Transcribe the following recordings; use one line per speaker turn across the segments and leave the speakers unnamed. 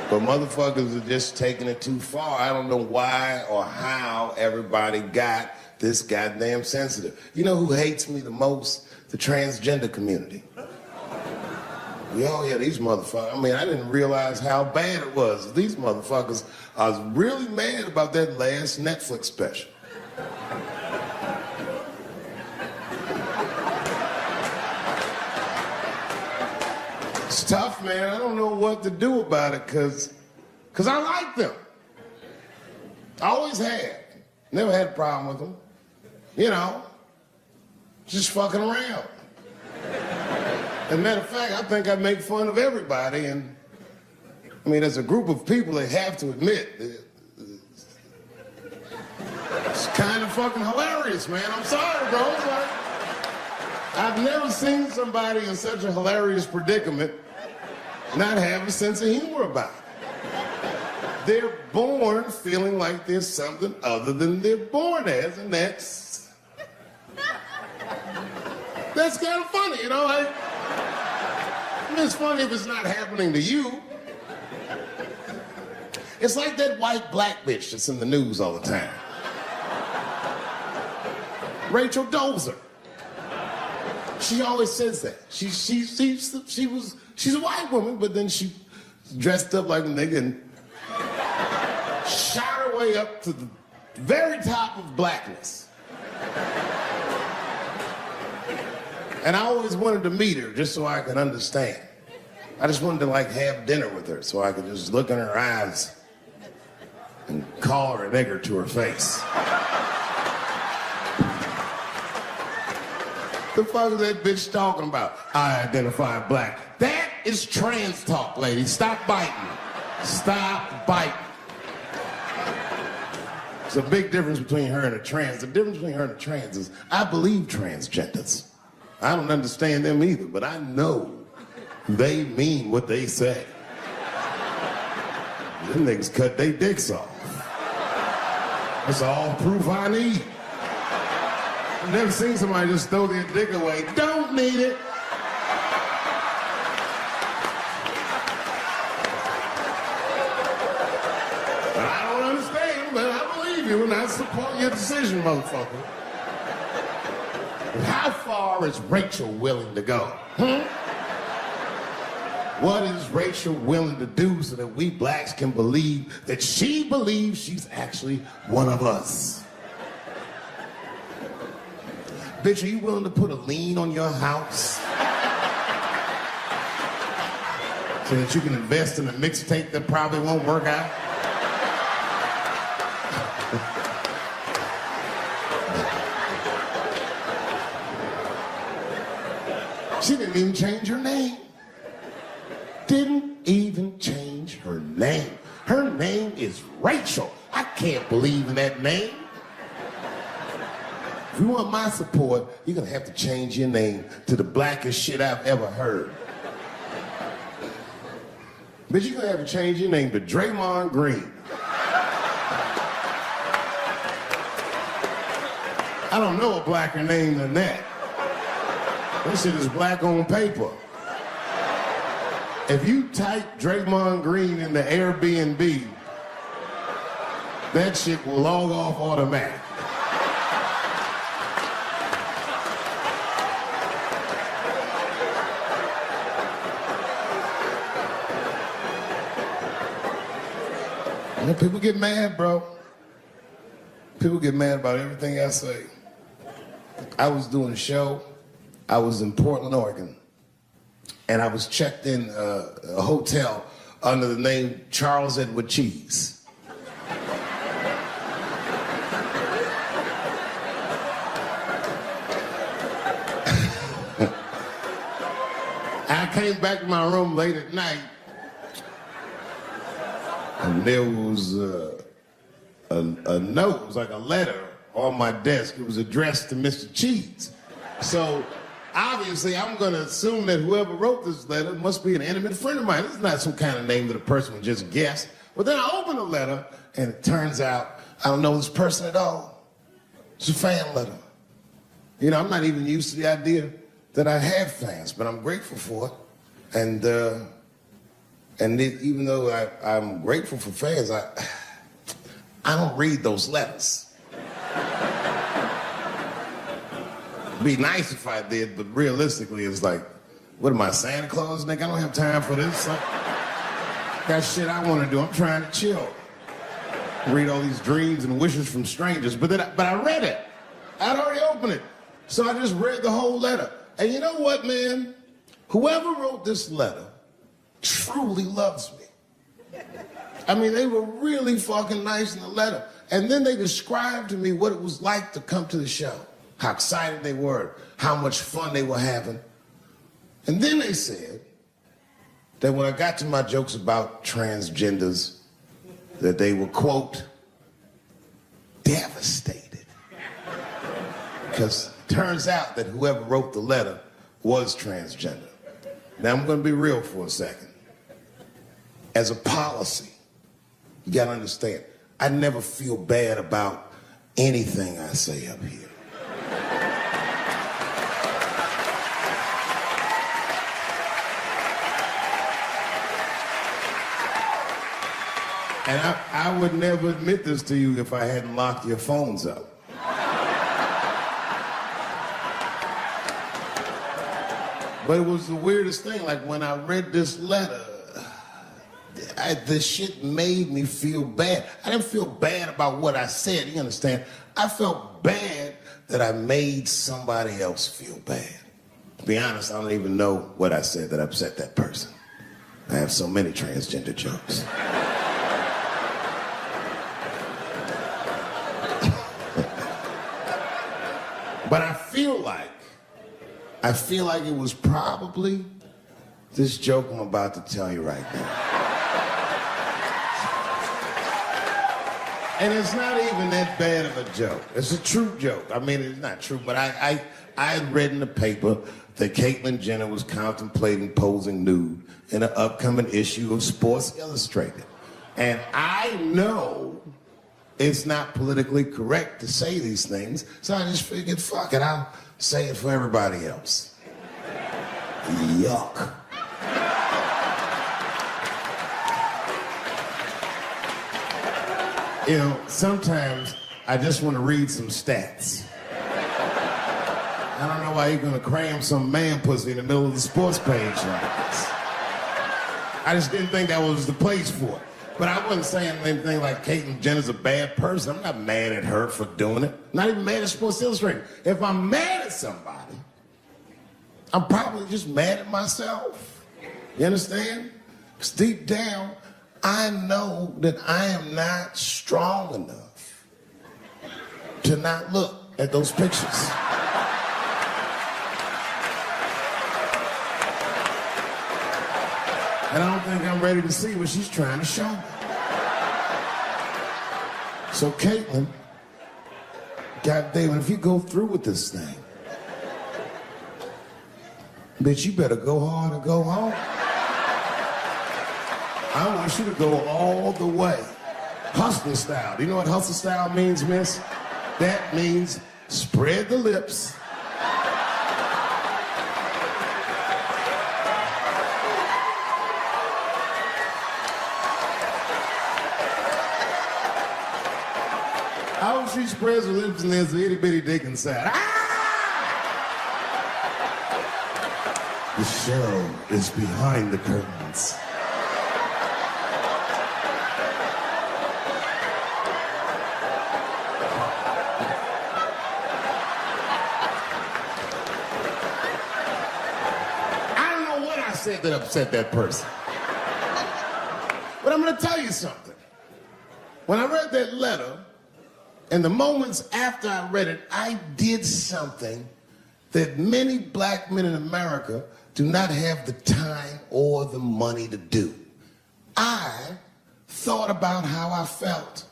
But motherfuckers are just taking it too far. I don't know why or how everybody got this goddamn sensitive. You know who hates me the most? The transgender community. Oh yeah, these motherfuckers. I mean, I didn't realize how bad it was. These motherfuckers, I was really mad about that last Netflix special. It's tough, man. I don't know what to do about it, cause I like them. I always have. Never had a problem with them. You know, just fucking around. As a matter of fact, I think I make fun of everybody, and I mean, as a group of people, they have to admit it's kind of fucking hilarious, man. I'm sorry, bro. It's like, I've never seen somebody in such a hilarious predicament not have a sense of humor about it. They're born feeling like there's something other than they're born as, and that's kind of funny, you know? Like, it's funny if it's not happening to you. It's like that white black bitch that's in the news all the time. Rachel Dozer. She always says that. She's a white woman, but then she dressed up like a nigga and shot her way up to the very top of blackness. And I always wanted to meet her just so I could understand. I just wanted to like have dinner with her so I could just look in her eyes and call her a nigger to her face. The fuck is that bitch talking about? I identify black. That is trans talk, lady. Stop biting. Stop biting. There's a big difference between her and a trans. The difference between her and a trans is I believe transgenders. I don't understand them either, but I know they mean what they say. Them niggas cut their dicks off. That's all proof I need. I've never seen somebody just throw their dick away. Don't need it. I don't understand, but I believe you and I support your decision, motherfucker. How far is Rachel willing to go? What is Rachel willing to do so that we blacks can believe that she believes she's actually one of us? Bitch, are you willing to put a lien on your house so that you can invest in a mixtape that probably won't work out? She didn't even change her name. Didn't even change her name. Her name is Rachel. I can't believe in that name. If you want my support, you're gonna have to change your name to the blackest shit I've ever heard. But you're gonna have to change your name to Draymond Green. I don't know a blacker name than that. That shit is black on paper. If you type Draymond Green in the Airbnb, that shit will log off automatic. And people get mad, bro. People get mad about everything I say. I was doing a show. I was in Portland, Oregon. And I was checked in a hotel under the name Charles Edward Cheese. I came back to my room late at night, and there was a note, it was like a letter on my desk. It was addressed to Mr. Cheese. So obviously, I'm gonna assume that whoever wrote this letter must be an intimate friend of mine. This is not some kind of name that a person would just guess. But then I open the letter, and it turns out I don't know this person at all. It's a fan letter. You know, I'm not even used to the idea that I have fans, but I'm grateful for it. And And even though I'm grateful for fans, I don't read those letters. It'd be nice if I did, but realistically, it's like, what am I, Santa Claus, nigga? I don't have time for this. Got shit I want to do. I'm trying to chill. Read all these dreams and wishes from strangers, but I read it. I'd already opened it. So I just read the whole letter. And you know what, man? Whoever wrote this letter truly loves me. I mean, they were really fucking nice in the letter. And then they described to me what it was like to come to the show, how excited they were, how much fun they were having. And then they said that when I got to my jokes about transgenders, that they were, quote, devastated. Because it turns out that whoever wrote the letter was transgender. Now, I'm going to be real for a second. As a policy, you got to understand, I never feel bad about anything I say up here. And I would never admit this to you if I hadn't locked your phones up. But it was the weirdest thing. Like, when I read this letter, this shit made me feel bad. I didn't feel bad about what I said, you understand? I felt bad that I made somebody else feel bad. To be honest, I don't even know what I said that upset that person. I have so many transgender jokes. But I feel like it was probably this joke I'm about to tell you right now. And it's not even that bad of a joke. It's a true joke. I mean, it's not true, but I had read in the paper that Caitlyn Jenner was contemplating posing nude in an upcoming issue of Sports Illustrated. And I know it's not politically correct to say these things, so I just figured, fuck it, I'll say it for everybody else. Yuck. You know, sometimes I just want to read some stats. I don't know why you're gonna cram some man pussy in the middle of the sports page like this. I just didn't think that was the place for it. But I wasn't saying anything like Caitlyn Jenner's a bad person. I'm not mad at her for doing it. Not even mad at Sports Illustrated. If I'm mad at somebody, I'm probably just mad at myself. You understand? Because deep down, I know that I am not strong enough to not look at those pictures. And I don't think I'm ready to see what she's trying to show me. So Caitlyn, goddamn, if you go through with this thing, bitch, you better go hard and go home. I want you to go all the way. Hustler style. Do you know what hustler style means, miss? That means spread the lips. I hope she spreads her lips and there's an itty bitty dick inside. Ah! The show is behind the curtains. I don't know what I said that upset that person. But I'm gonna tell you something. When I read that letter, in the moments after I read it, I did something that many black men in America do not have the time or the money to do. I thought about how I felt.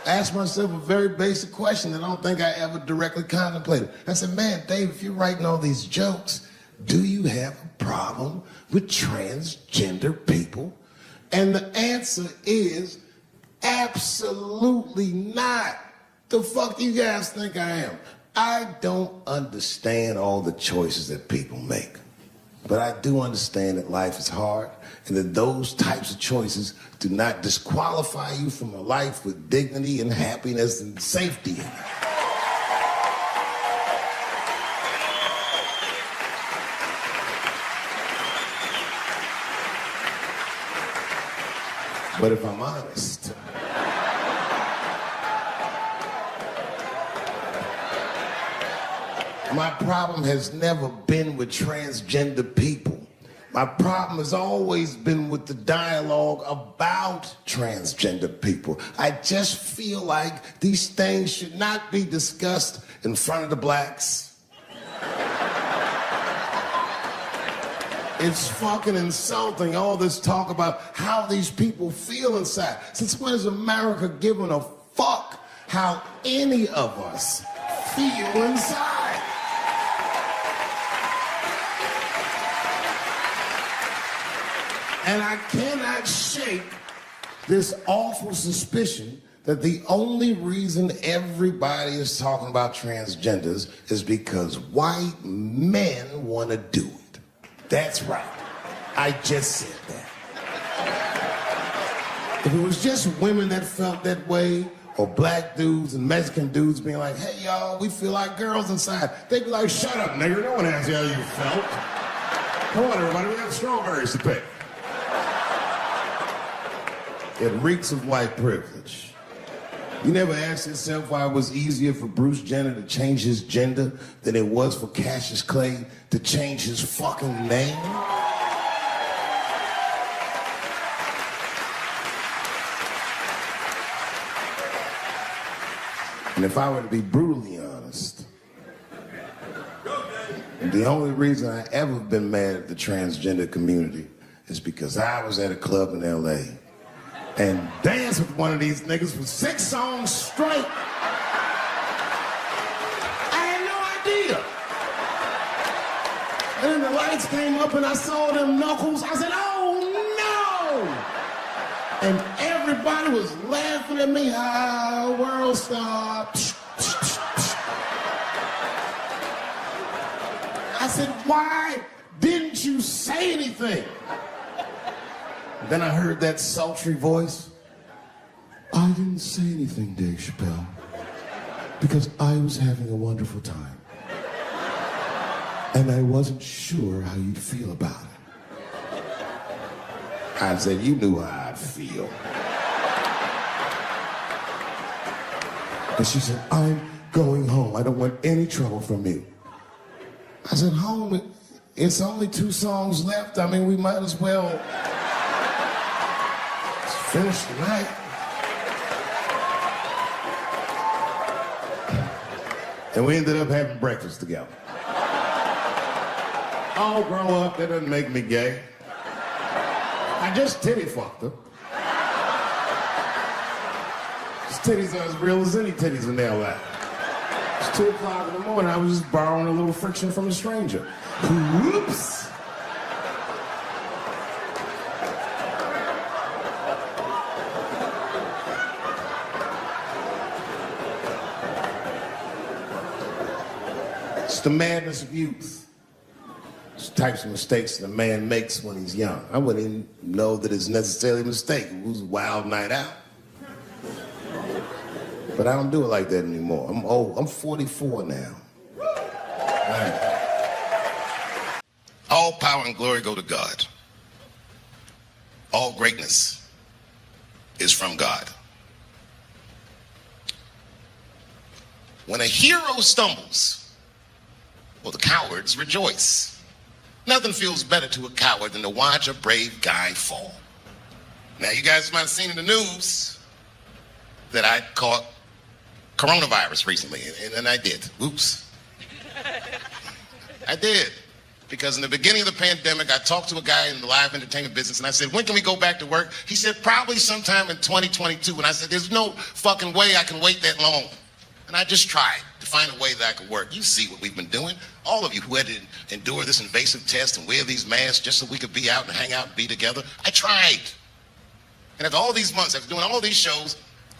I asked myself a very basic question that I don't think I ever directly contemplated. I said, man, Dave, if you're writing all these jokes, do you have a problem with transgender people? And the answer is absolutely not. The fuck do you guys think I am? I don't understand all the choices that people make. But I do understand that life is hard and that those types of choices do not disqualify you from a life with dignity and happiness and safety in it. But if I'm honest, my problem has never been with transgender people. My problem has always been with the dialogue about transgender people. I just feel like these things should not be discussed in front of the blacks. It's fucking insulting, all this talk about how these people feel inside. Since when has America given a fuck how any of us feel inside? And I cannot shake this awful suspicion that the only reason everybody is talking about transgenders is because white men want to do it. That's right. I just said that. If it was just women that felt that way, or black dudes and Mexican dudes being like, hey, y'all, we feel like girls inside, they'd be like, shut up, nigger. No one asked you how you felt. Come on, everybody, we have strawberries to pick. It reeks of white privilege. You never asked yourself why it was easier for Bruce Jenner to change his gender than it was for Cassius Clay to change his fucking name? And if I were to be brutally honest, the only reason I ever been mad at the transgender community is because I was at a club in LA and danced with one of these niggas for 6 songs straight. I had no idea. And then the lights came up and I saw them knuckles. I said, oh no! And everybody was laughing at me. Ah, world star. I said, why didn't you say anything? Then I heard that sultry voice. I didn't say anything, Dave Chappelle, because I was having a wonderful time. And I wasn't sure how you'd feel about it. I said, you knew how I'd feel. And she said, I'm going home. I don't want any trouble from you. I said, home? It's only 2 songs left. I mean, we might as well finish the night. And we ended up having breakfast together. Oh, grow up, that doesn't make me gay. I just titty fucked her. His titties are as real as any titties in LA. It's 2 o'clock in the morning, I was just borrowing a little friction from a stranger. Whoops! It's the madness of youth. It's the types of mistakes that a man makes when he's young. I wouldn't even know that it's necessarily a mistake. It was a wild night out. But I don't do it like that anymore. I'm old. I'm 44 now. Right. All power and glory go to God. All greatness is from God. When a hero stumbles, well, the cowards rejoice. Nothing feels better to a coward than to watch a brave guy fall. Now, you guys might have seen in the news that I caught coronavirus recently, and I did. Oops. I did. Because in the beginning of the pandemic, I talked to a guy in the live entertainment business, and I said, when can we go back to work? He said, probably sometime in 2022. And I said, there's no fucking way I can wait that long. And I just tried to find a way that I could work. You see what we've been doing. All of you who had to endure this invasive test and wear these masks just so we could be out and hang out and be together. I tried. And after all these months, after doing all these shows,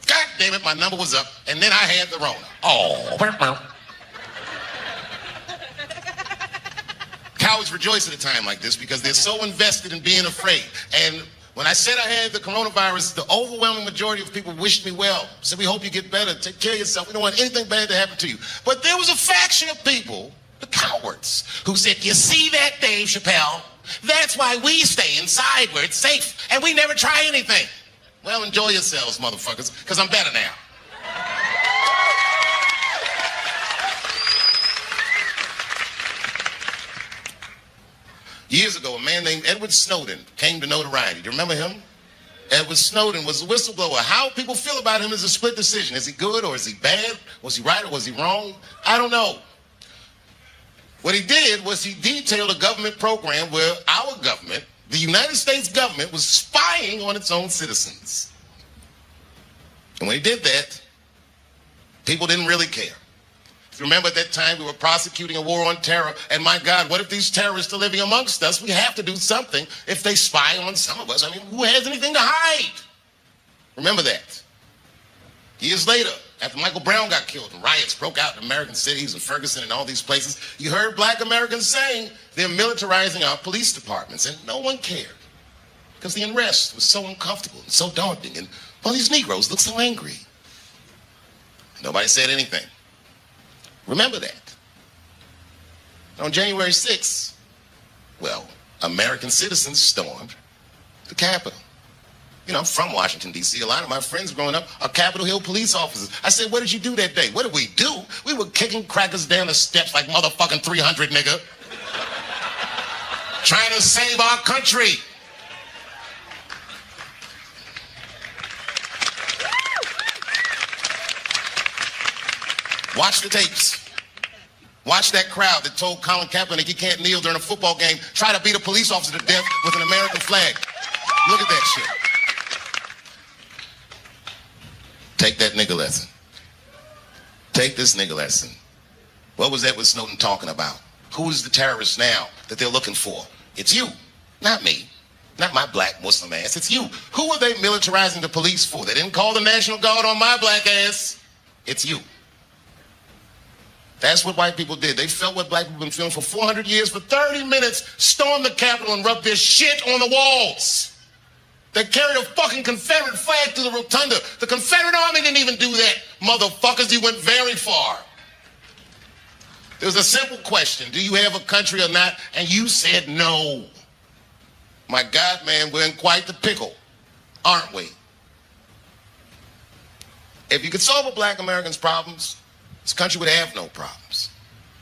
God damn it, my number was up, and then I had the Rona. Oh. cowards rejoice at a time like this because they're so invested in being afraid. And when I said I had the coronavirus, the overwhelming majority of people wished me well. Said, we hope you get better. Take care of yourself. We don't want anything bad to happen to you. But there was a faction of people, the cowards, who said, you see that, Dave Chappelle? That's why we stay inside where it's safe and we never try anything. Well, enjoy yourselves, motherfuckers, because I'm better now. Years ago, a man named Edward Snowden came to notoriety. Do you remember him? Edward Snowden was a whistleblower. How people feel about him is a split decision. Is he good or is he bad? Was he right or was he wrong? I don't know. What he did was he detailed a government program where our government, the United States government, was spying on its own citizens. And when he did that, people didn't really care. If you remember at that time, we were prosecuting a war on terror, and my God, what if these terrorists are living amongst us? We have to do something if they spy on some of us. I mean, who has anything to hide? Remember that. Years later, after Michael Brown got killed and riots broke out in American cities and Ferguson and all these places, you heard black Americans saying they're militarizing our police departments, and no one cared because the unrest was so uncomfortable and so daunting, and all these Negroes look so angry. Nobody said anything. Remember that. On January 6th, well, American citizens stormed the Capitol. You know, I'm from Washington, D.C. A lot of my friends growing up are Capitol Hill police officers. I said, what did you do that day? What did we do? We were kicking crackers down the steps like motherfucking 300, nigga. Trying to save our country. Watch the tapes. Watch that crowd that told Colin Kaepernick he can't kneel during a football game, try to beat a police officer to death with an American flag. Look at that shit. Take that nigga lesson. Take this nigga lesson. What was Edward Snowden talking about? Who is the terrorist now that they're looking for? It's you, not me. Not my black Muslim ass. It's you. Who are they militarizing the police for? They didn't call the National Guard on my black ass. It's you. That's what white people did. They felt what black people have been feeling for 400 years. For 30 minutes, stormed the Capitol and rubbed their shit on the walls. They carried a fucking Confederate flag through the rotunda. The Confederate Army didn't even do that. Motherfuckers, you went very far. There was a simple question. Do you have a country or not? And you said no. My God, man, we're in quite the pickle, aren't we? If you could solve a black American's problems, this country would have no problems.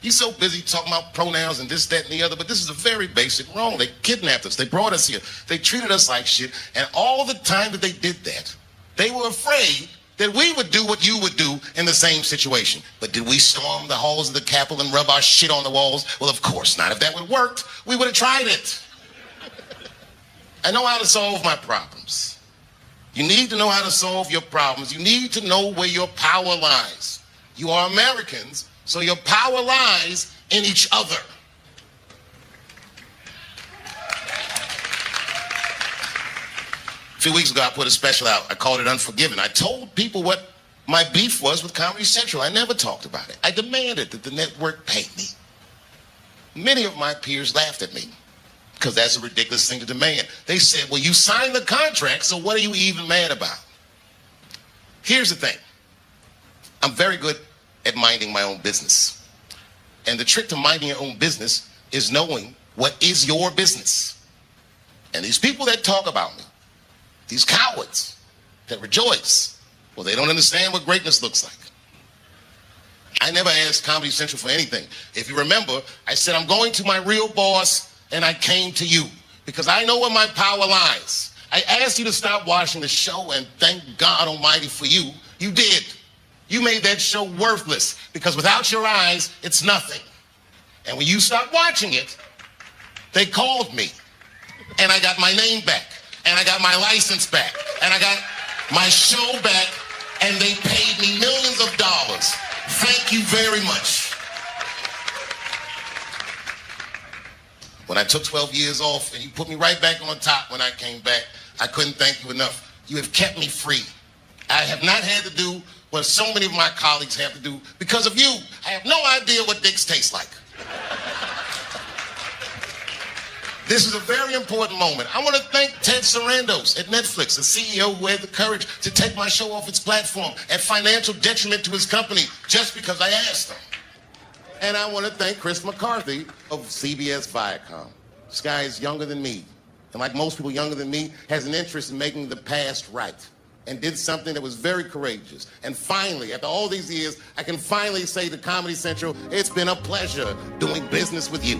You're so busy talking about pronouns and this, that, and the other, but this is a very basic wrong. They kidnapped us. They brought us here. They treated us like shit. And all the time that they did that, they were afraid that we would do what you would do in the same situation. But did we storm the halls of the Capitol and rub our shit on the walls? Well, of course not. If that would have worked, we would have tried it. I know how to solve my problems. You need to know how to solve your problems. You need to know where your power lies. You are Americans, so your power lies in each other. A few weeks ago, I put a special out. I called it Unforgiven. I told people what my beef was with Comedy Central. I never talked about it. I demanded that the network pay me. Many of my peers laughed at me because that's a ridiculous thing to demand. They said, well, you signed the contract, so what are you even mad about? Here's the thing. I'm very good at minding my own business. And the trick to minding your own business is knowing what is your business. And these people that talk about me, these cowards that rejoice, well, they don't understand what greatness looks like. I never asked Comedy Central for anything. If you remember, I said, I'm going to my real boss, and I came to you because I know where my power lies. I asked you to stop watching the show, and thank God Almighty for you, you did. You made that show worthless because without your eyes, it's nothing. And when you stopped watching it, they called me, and I got my name back, and I got my license back, and I got my show back, and they paid me millions of dollars. Thank you very much. When I took 12 years off and you put me right back on top when I came back, I couldn't thank you enough. You have kept me free. I have not had to do what so many of my colleagues have to do because of you. I have no idea what dicks taste like. This is a very important moment. I want to thank Ted Sarandos at Netflix, the CEO who had the courage to take my show off its platform at financial detriment to his company just because I asked him. And I want to thank Chris McCarthy of CBS Viacom. This guy is younger than me, and like most people younger than me, has an interest in making the past right, and did something that was very courageous. And finally, after all these years, I can finally say to Comedy Central, it's been a pleasure doing business with you.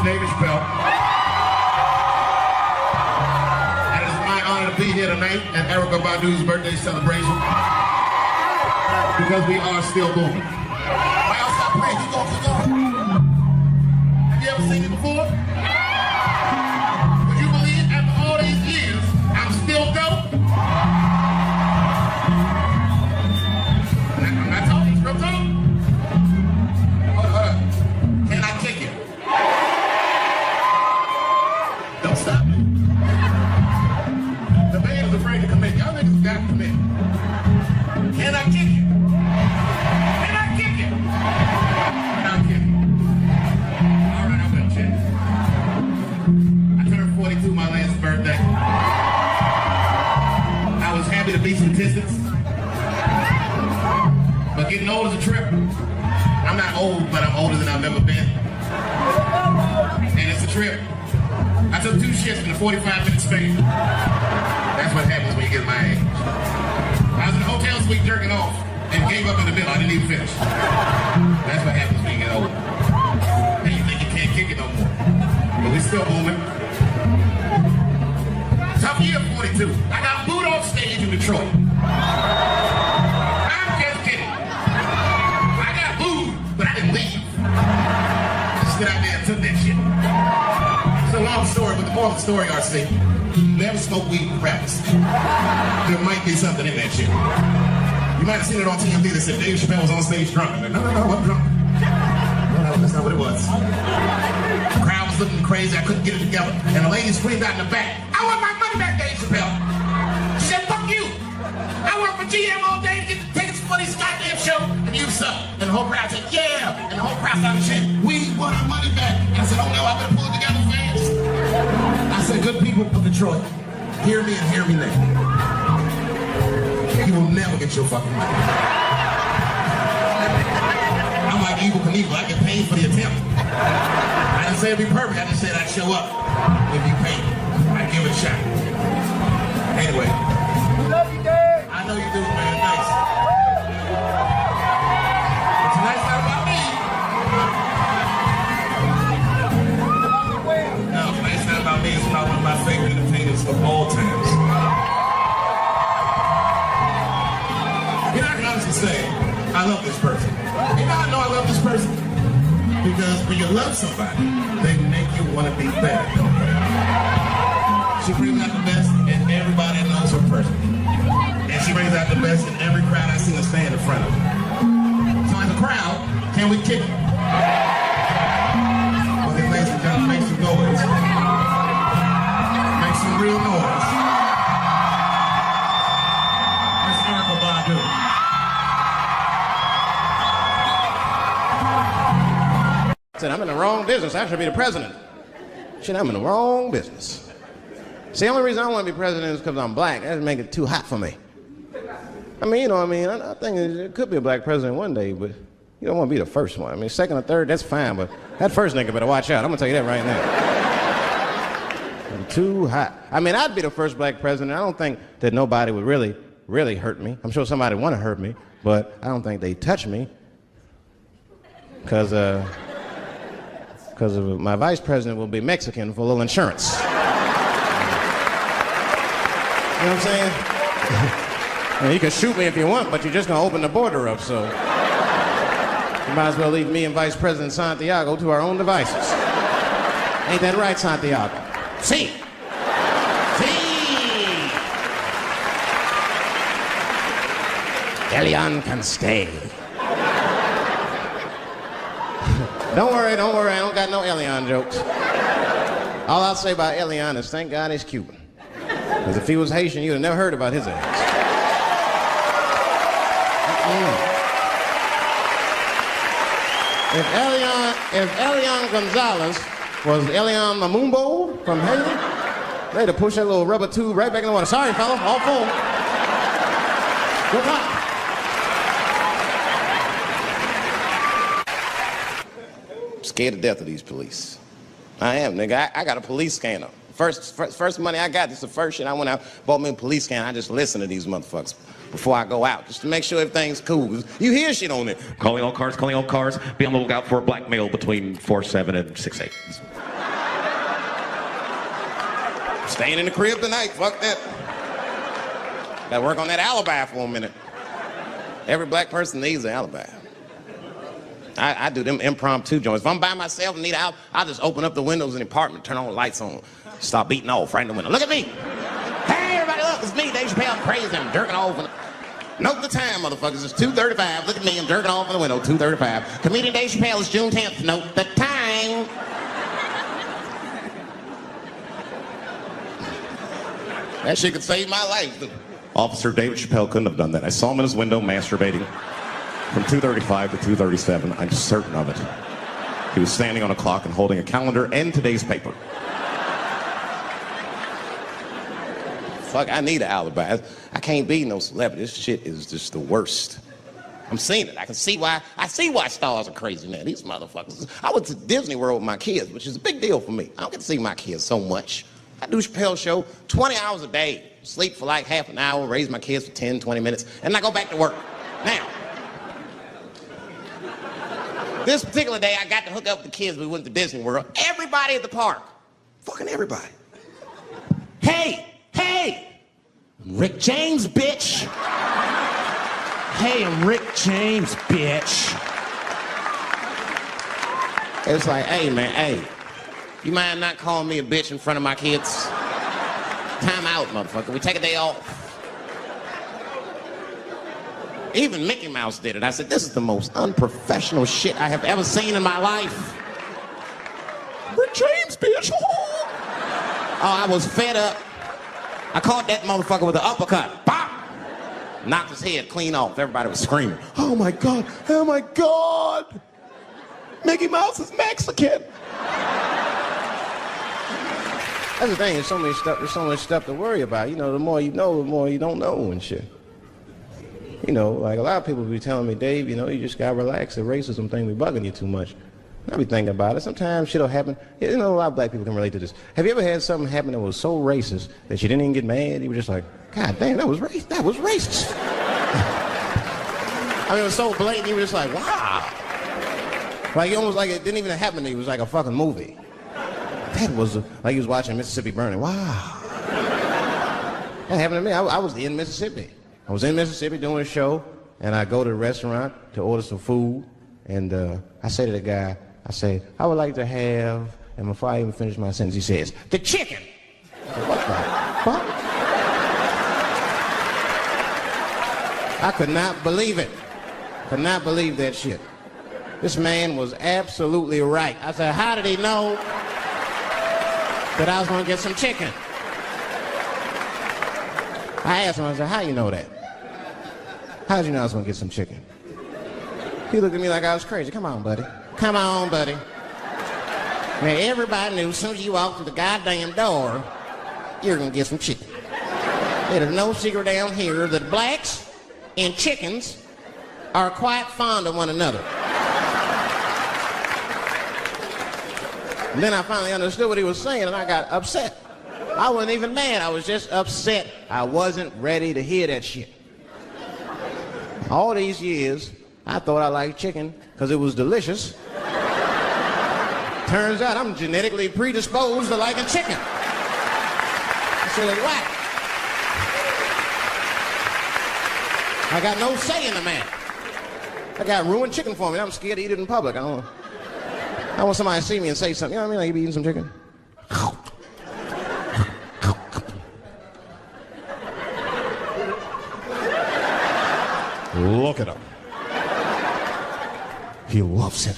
David Chappelle. And it's my honor to be here tonight at Erykah Badu's birthday celebration because we are still booming. Why else stop playing? Keep going, keep going. Have you ever seen it before? Would you believe after all these years, I'm still dope? I'm not talking, it's real talk. Hold up. Can I kick it? Don't stop me. The band is afraid to commit. Y'all niggas got to commit. Can I kick it? Can I kick it? Can I kick it? All right, I will, check. I turned 42 my last birthday. I was happy to beat some distance. But getting old is a trip. I'm not old, but I'm older than I've ever been. And it's a trip. I took 2 shifts in a 45-minute span. That's what happens when you get my age. I was in a hotel suite jerking off and gave up in the middle. I didn't even finish. That's what happens when you get old. And you think you can't kick it no more. But we still moving. Tough year 42. I got booed off stage in Detroit. I'm just kidding. I got booed, but I didn't leave. I stood out there and took that shit. It's a long story, but the moral of the story, RC, never smoke weed with rappers. There might be something in that shit. You might have seen it on TMZ that said Dave Chappelle was on stage drunk. I'm like, no, I'm drunk. No, that's not what it was. The crowd was looking crazy, I couldn't get it together, and a lady screamed out in the back, I want my money back, Dave Chappelle. She said, fuck you. I work for GM all day to get the tickets for this goddamn show, and you suck. And the whole crowd said, yeah. And the whole crowd started chanting, we want our money back. And I said, oh no, I better pull it together fast. I said, good people of Detroit, hear me and hear me now. You will never get your fucking money. I'm like Evil Knievel, I get paid for the attempt. I didn't say it'd be perfect, I just said I'd show up. If you pay, I'd give it a shot. Anyway.
Love you, Dave.
I know you do, man. Nice. But tonight's not about me. No, tonight's not about me. It's about one of my favorite entertainers of all times. You know, I can honestly say, I love this person. You know I know I love this person? Because when you love somebody, they make you want to be better, don't they? She brings out the best in everybody that knows her personally. And she brings out the best in every crowd I see her stand in front of. So in the crowd, can we kick it? Well then, ladies and gentlemen, make some noise. Make some real noise. Miss Erykah Badu.
I said, I'm in the wrong business. I should be the president. Shit, I'm in the wrong business. See, the only reason I don't want to be president is because I'm black. That would make it too hot for me. I mean, you know what I mean? I think it could be a black president one day, but you don't want to be the first one. I mean, second or third, that's fine, but that first nigga better watch out. I'm going to tell you that right now. Too hot. I mean, I'd be the first black president. I don't think that nobody would really hurt me. I'm sure somebody would want to hurt me, but I don't think they'd touch me because my vice president will be Mexican for a little insurance. You know what I'm saying? You can shoot me if you want, but you're just gonna open the border up, so you Might as well leave me and Vice President Santiago to our own devices. Ain't that right, Santiago? See. Elian can stay. Don't worry, I don't got no Elian jokes. All I'll say about Elian is thank God he's Cuban. Because if he was Haitian, you'd have never heard about his ass. If Elian Gonzalez was Elian Mamumbo from Haiti, they'd have pushed that little rubber tube right back in the water. Sorry, fella, all full. Good luck. Scared to death of these police. I am, nigga. I got a police scanner. First money I got, this is the first shit I went out, bought me a police scanner. I just listen to these motherfuckers before I go out, just to make sure everything's cool. You hear shit on it.
Calling all cars. Be on the lookout for a black male between 4'7" and 6'8".
Staying in the crib tonight, fuck that. Gotta work on that alibi for a minute. Every black person needs an alibi. I do them impromptu joints. If I'm by myself and need out, I'll just open up the windows in the apartment, turn all the lights on, start beating off right in the window. Look at me. Hey, everybody, look, it's me, Dave Chappelle. I'm crazy, I'm jerking off. Note the time, motherfuckers. It's 2:35. Look at me, I'm jerking off in the window, 2:35. Comedian Dave Chappelle is June 10th. Note the time. That shit could save my life.
Officer David Chappelle couldn't have done that. I saw him in his window masturbating from 2:35 to 2:37. I'm certain of it. He was standing on a clock and holding a calendar and today's paper.
Fuck, I need an alibi. I can't be no celebrity. This shit is just the worst. I'm seeing it. I see why stars are crazy now. These motherfuckers. I went to Disney World with my kids, which is a big deal for me. I don't get to see my kids so much. I do Chappelle Show 20 hours a day. Sleep for like half an hour, raise my kids for 10, 20 minutes, and I go back to work. Now, this particular day, I got to hook up with the kids. We went to Disney World. Everybody at the park. Fucking everybody. Hey! Rick James, bitch! Hey, I'm Rick James, bitch! It's like, hey, man, hey. You mind not calling me a bitch in front of my kids? Time out, motherfucker. We take a day off. Even Mickey Mouse did it. I said, this is the most unprofessional shit I have ever seen in my life. Rick James, bitch. Oh, I was fed up. I caught that motherfucker with an uppercut. Bop! Knocked his head clean off. Everybody was screaming. Oh my God, oh my God. Mickey Mouse is Mexican. That's the thing, there's so much stuff to worry about. You know, the more you know, the more you don't know and shit. You know, like a lot of people be telling me, Dave, you know, you just gotta relax. The racism thing be bugging you too much. I be thinking about it. Sometimes shit'll happen. You know, a lot of black people can relate to this. Have you ever had something happen that was so racist that you didn't even get mad? You were just like, God damn, that was racist. That was racist. I mean, it was so blatant, you were just like, wow. Like, almost like it didn't even happen to you. It was like a fucking movie. That was like you was watching Mississippi Burning. Wow. That happened to me. I was in Mississippi. I was in Mississippi doing a show, and I go to the restaurant to order some food, and I say to the guy, I say, I would like to have, and before I even finish my sentence, he says, the chicken. I said, what the fuck? I could not believe it. Could not believe that shit. This man was absolutely right. I said, how did he know that I was gonna get some chicken? I asked him, I said, how you know that? How did you know I was gonna get some chicken? He looked at me like I was crazy. Come on, buddy. Come on, buddy. Now, everybody knew as soon as you walked through the goddamn door, you're gonna get some chicken. There's no secret down here that blacks and chickens are quite fond of one another. And then I finally understood what he was saying, and I got upset. I wasn't even mad. I was just upset. I wasn't ready to hear that shit. All these years, I thought I liked chicken because it was delicious. Turns out I'm genetically predisposed to liking chicken. I said, it's whack. I got no say in the matter. I got ruined chicken for me. I'm scared to eat it in public. I want somebody to see me and say something. You know what I mean? Like you be eating some chicken. Look at him. He loves it.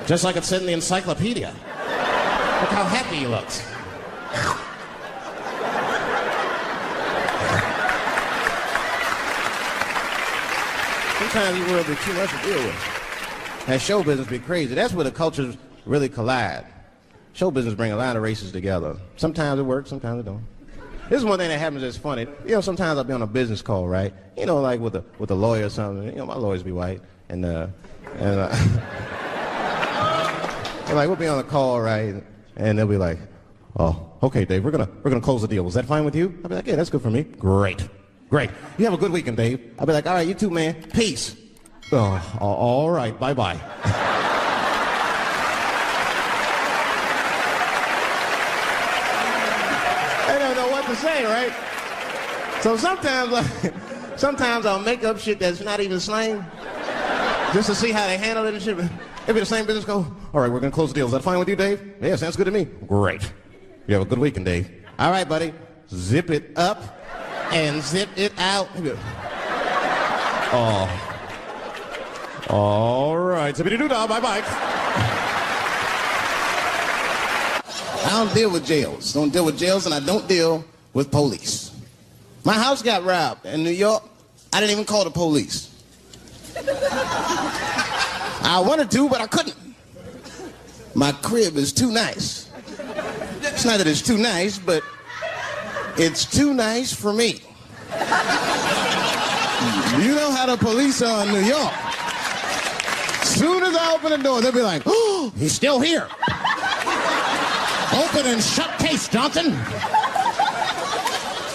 Just like it said in the encyclopedia. Look how happy he looks. Sometimes you will be too much to deal with. And show business be crazy. That's where the cultures really collide. Show business bring a lot of races together. Sometimes it works, sometimes it don't. This is one thing that happens that's funny. You know, sometimes I'll be on a business call, right? You know, like with a lawyer or something. You know, my lawyers be white. And like we'll be on a call, right? And they'll be like, oh, okay, Dave, we're gonna close the deal. Is that fine with you? I'll be like, yeah, that's good for me. Great. You have a good weekend, Dave. I'll be like, all right, you too, man. Peace. Oh, all right, bye-bye. I don't know what to say, right? So sometimes I'll make up shit that's not even slang, just to see how they handle it and shit. It'll be the same business go, all right, we're gonna close the deal. Is that fine with you, Dave? Yeah, sounds good to me. Great. You have a good weekend, Dave. All right, buddy. Zip it up and zip it out. Oh. All right. Zippity-doo-dah. Bye-bye. I don't deal with jails. Don't deal with jails, and I don't deal with police. My house got robbed in New York. I didn't even call the police. I wanted to, but I couldn't. My crib is too nice. It's not that it's too nice, but it's too nice for me. You know how the police are in New York. Soon as I open the door, they'll be like, oh, he's still here. Open and shut case, Johnson.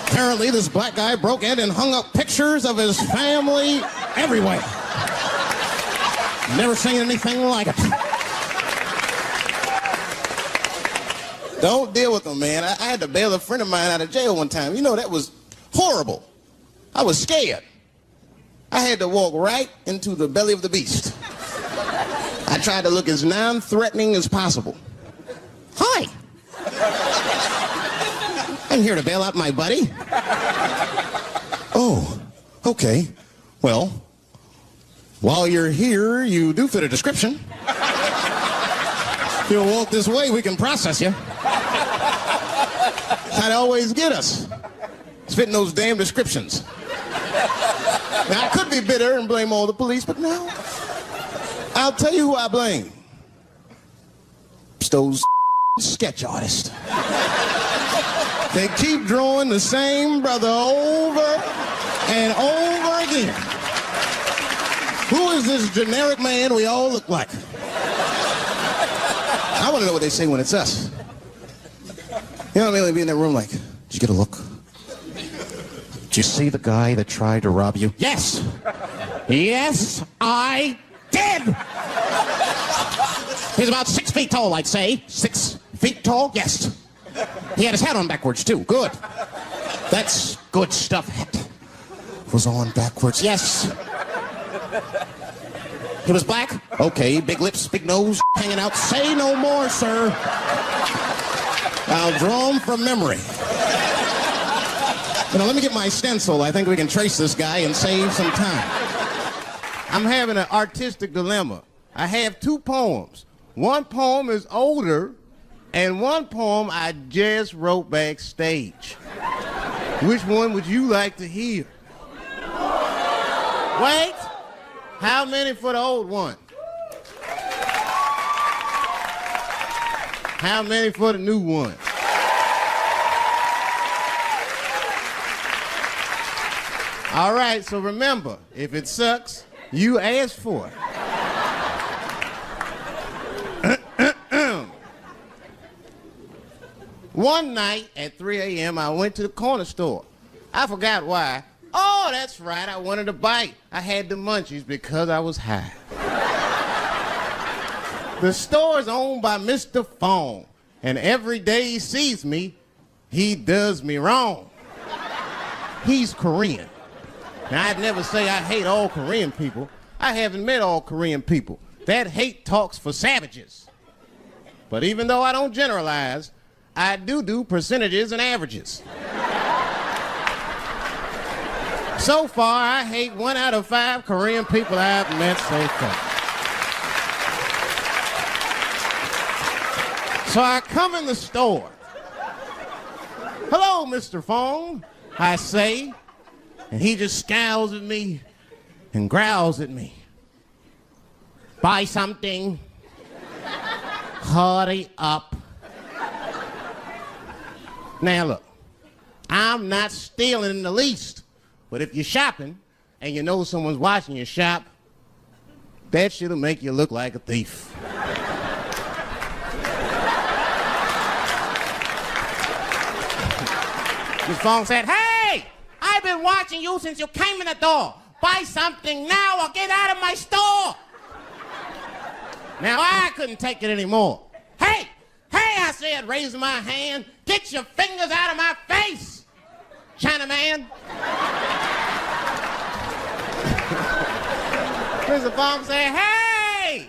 Apparently, this black guy broke in and hung up pictures of his family everywhere. Never seen anything like it. Don't deal with them, man. I had to bail a friend of mine out of jail one time. You know, that was horrible. I was scared. I had to walk right into the belly of the beast. I tried to look as non-threatening as possible. Hi. I'm here to bail out my buddy. Oh, okay. Well, while you're here, you do fit a description. If you'll walk this way, we can process you. I'd always get us. It's fitting those damn descriptions. Now, I could be bitter and blame all the police, but no. I'll tell you who I blame. It's those sketch artists. They keep drawing the same brother over and over again. Who is this generic man we all look like? I want to know what they say when it's us. You know what I mean? Like, be in that room like, did you get a look? Did you see the guy that tried to rob you? Yes! Yes, I did! He's about 6 feet tall, I'd say. 6 feet tall? Yes. He had his hat on backwards, too. Good. That's good stuff. Hat was on backwards. Yes. He was black? Okay. Big lips, big nose, hanging out. Say no more, sir. I'll draw him from memory. You know, let me get my stencil. I think we can trace this guy and save some time. I'm having an artistic dilemma. I have 2 poems. One poem is older, and one poem I just wrote backstage. Which one would you like to hear? Wait! How many for the old one? How many for the new one? All right, so remember, if it sucks, you ask for it. One night at 3 a.m., I went to the corner store. I forgot why. Oh, that's right, I wanted a bite. I had the munchies because I was high. The store is owned by Mr. Fong, and every day he sees me, he does me wrong. He's Korean. Now, I'd never say I hate all Korean people. I haven't met all Korean people. That hate talks for savages. But even though I don't generalize, I do percentages and averages. So far, I hate 1 out of 5 Korean people I've met so far. So I come in the store. Hello, Mr. Fong, I say. And he just scowls at me and growls at me. Buy something. Hurry up. Now look, I'm not stealing in the least, but if you're shopping and you know someone's watching you shop, that shit'll make you look like a thief. Miss Fong said, hey, I've been watching you since you came in the door. Buy something now or get out of my store. Now I couldn't take it anymore. Hey, I said, raising my hand, get your fingers out of my face, Chinaman. Mr. Fong said, hey,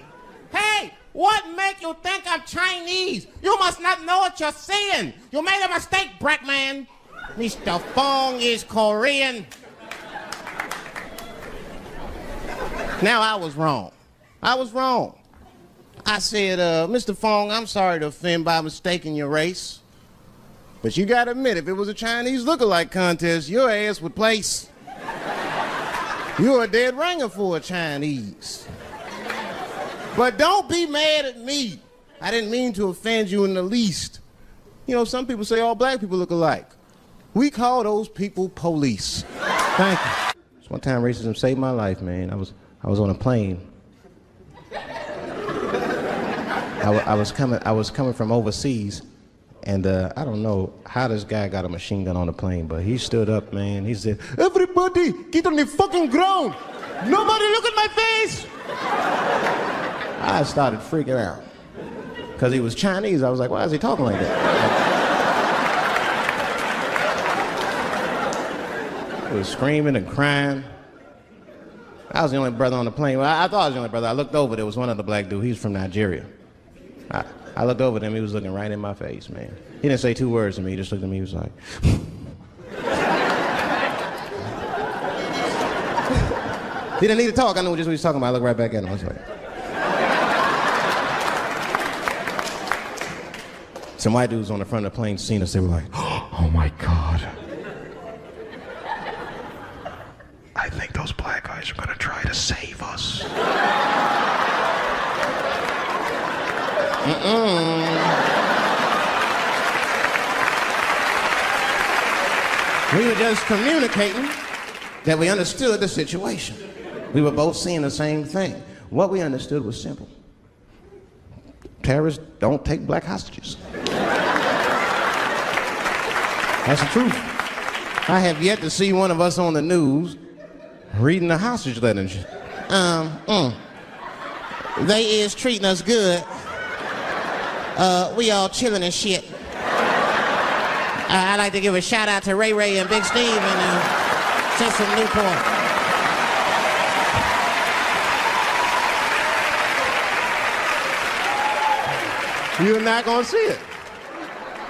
what make you think I'm Chinese? You must not know what you're saying. You made a mistake, Brackman. Mr. Fong is Korean. Now I was wrong. I said, Mr. Fong, I'm sorry to offend by mistaking your race. But you gotta admit, if it was a Chinese look-alike contest, your ass would place. You're a dead ringer for a Chinese. But don't be mad at me. I didn't mean to offend you in the least. You know, some people say all black people look alike. We call those people police. Thank you. Just one time racism saved my life, man. I was on a plane. I was coming from overseas, and I don't know how this guy got a machine gun on the plane, but he stood up, man. He said, everybody get on the fucking ground. Nobody look at my face. I started freaking out. Because he was Chinese. I was like, why is he talking like that? He was screaming and crying. I was the only brother on the plane. Well, I thought I was the only brother. I looked over, there was one other black dude. He's from Nigeria. I looked over at him, he was looking right in my face, man. He didn't say 2 words to me, he just looked at me, he was like... He didn't need to talk, I knew just what he was talking about. I looked right back at him, I was like... Some white dudes on the front of the plane seen us, they were like, oh my God. I think those black guys are gonna try to save us. We were just communicating that we understood the situation. We were both seeing the same thing. What we understood was simple. Terrorists don't take black hostages. That's the truth. I have yet to see one of us on the news reading the hostage letter and shit. They is treating us good. We all chilling and shit. I'd like to give a shout out to Ray Ray and Big Steve and Central Newport. You're not gonna see it.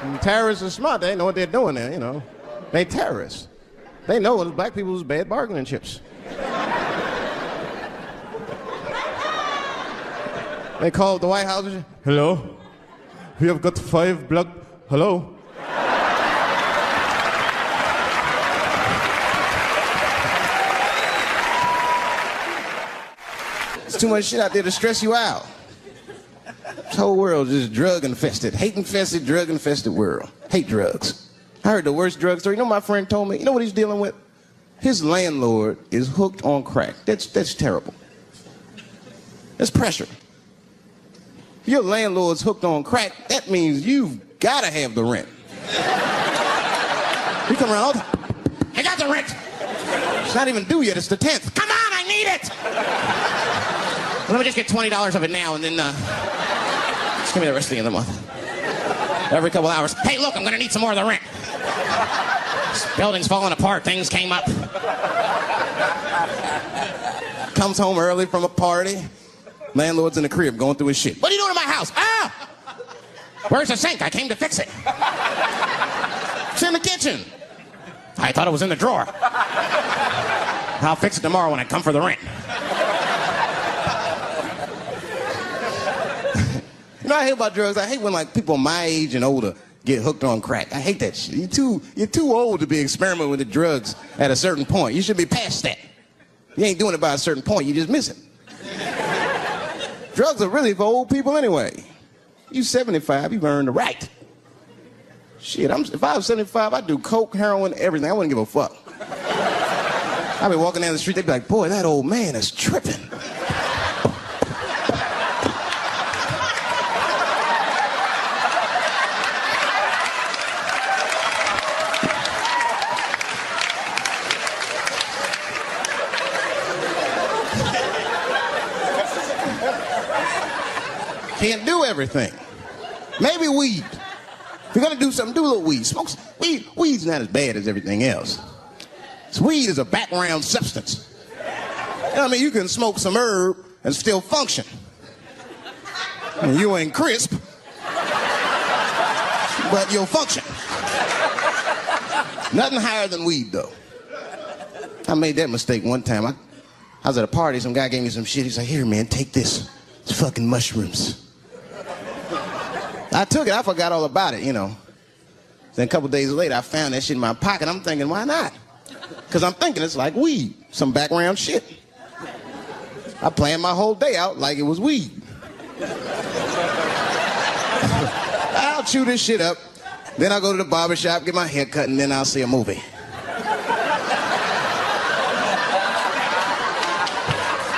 And terrorists are smart, they know what they're doing there, you know. They terrorists. They know it's black people's bad bargaining chips. They called the White House and said, hello? We have got 5 black... Hello? There's too much shit out there to stress you out. This whole world is just drug-infested, hate-infested, drug-infested world. Hate drugs. I heard the worst drug story. You know what my friend told me? You know what he's dealing with? His landlord is hooked on crack. That's terrible. That's pressure. If your landlord's hooked on crack, that means you've got to have the rent. You come around all the time. I got the rent. It's not even due yet. It's the 10th. Come on, I need it. Let me just get $20 of it now and then just give me the rest of the end of the month. Every couple hours. Hey, look, I'm going to need some more of the rent. This building's falling apart. Things came up. Comes home early from a party. Landlord's in the crib going through his shit. What are you doing in my house? Ah! Where's the sink? I came to fix it. It's in the kitchen. I thought it was in the drawer. I'll fix it tomorrow when I come for the rent. You know what I hate about drugs? I hate when like people my age and older get hooked on crack. I hate that shit. You're too old to be experimenting with the drugs at a certain point. You should be past that. You ain't doing it by a certain point. You just miss it. Drugs are really for old people anyway. You 75, you've earned the right. Shit, if I was 75, I'd do coke, heroin, everything. I wouldn't give a fuck. I'd be walking down the street, they'd be like, boy, that old man is tripping. Can't do everything. Maybe weed. If you're gonna do something, do a little weed. Smoke some weed. Weed's not as bad as everything else. So weed is a background substance. You know what I mean? You can smoke some herb and still function. And you ain't crisp, but you'll function. Nothing higher than weed, though. I made that mistake one time. I was at a party, some guy gave me some shit. He's like, here, man, take this. It's fucking mushrooms. I took it, I forgot all about it, you know. Then a couple days later, I found that shit in my pocket. I'm thinking, why not? Because I'm thinking it's like weed, some background shit. I planned my whole day out like it was weed. I'll chew this shit up, then I'll go to the barbershop, get my hair cut, and then I'll see a movie.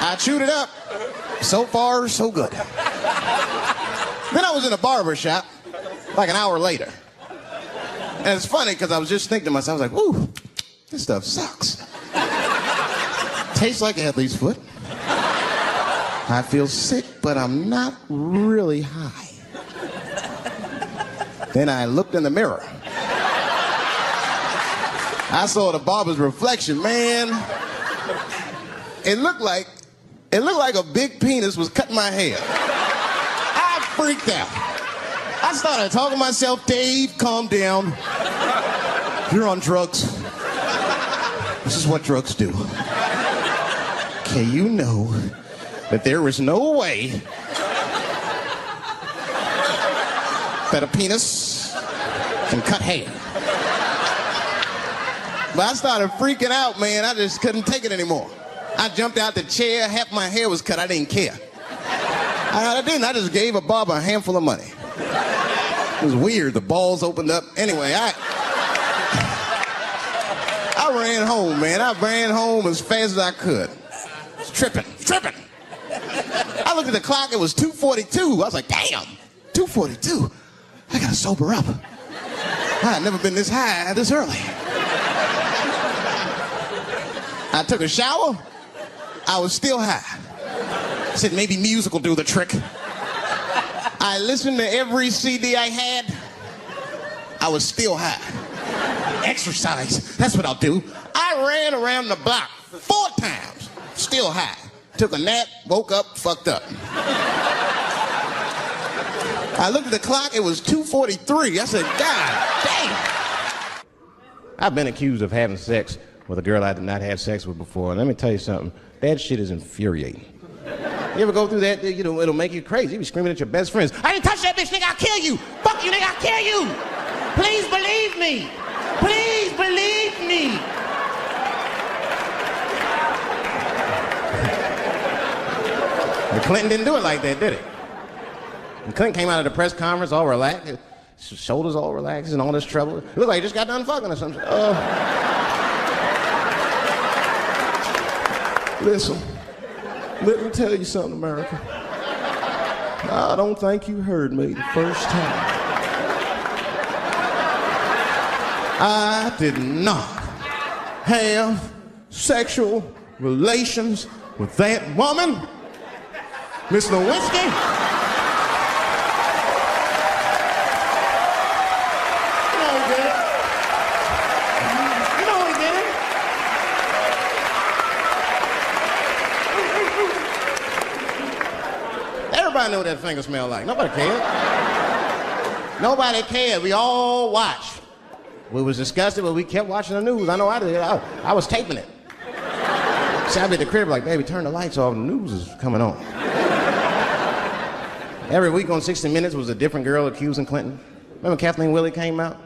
I chewed it up. So far, so good. Then I was in a barber shop like an hour later. And it's funny because I was just thinking to myself, I was like, ooh, this stuff sucks. Tastes like athlete's foot. I feel sick, but I'm not really high. Then I looked in the mirror. I saw the barber's reflection, man. It looked like a big penis was cutting my hair. I freaked out. I started talking to myself, Dave, calm down. You're on drugs. This is what drugs do. Okay, you know that there is no way that a penis can cut hair. But I started freaking out, man. I just couldn't take it anymore. I jumped out the chair, half my hair was cut, I didn't care. I didn't, I just gave a barber a handful of money. It was weird, the balls opened up. Anyway, I ran home, man. I ran home as fast as I could. It's tripping. I looked at the clock, it was 2:42. I was like, damn, 2:42? I gotta sober up. I had never been this high this early. I took a shower. I was still high. I said maybe music will do the trick. I listened to every CD I had. I was still high. Exercise, that's what I'll do. I ran around the block 4 times, still high. Took a nap, woke up, fucked up. I looked at the clock, it was 2:43. I said, God damn. I've been accused of having sex with a girl I did not have sex with before. And let me tell you something, that shit is infuriating. You ever go through that, you know, it'll make you crazy. You be screaming at your best friends, I didn't touch that bitch, nigga, I'll kill you. Fuck you, nigga, I'll kill you. Please believe me. Please believe me. But Clinton didn't do it like that, did he? And Clinton came out of the press conference all relaxed, his shoulders all relaxed and all this trouble. It looked like he just got done fucking or something. Listen, let me tell you something, America. I don't think you heard me the first time. I did not have sexual relations with that woman, Miss Lewinsky. You know he did it. You know he did it. Everybody knew what that finger smelled like. Nobody cared. Nobody cared. We all watched. We was disgusted, but we kept watching the news. I know I did. I was taping it. See, I'd be at the crib like, baby, turn the lights off. The news is coming on. Every week on 60 Minutes was a different girl accusing Clinton. Remember Kathleen Willey came out?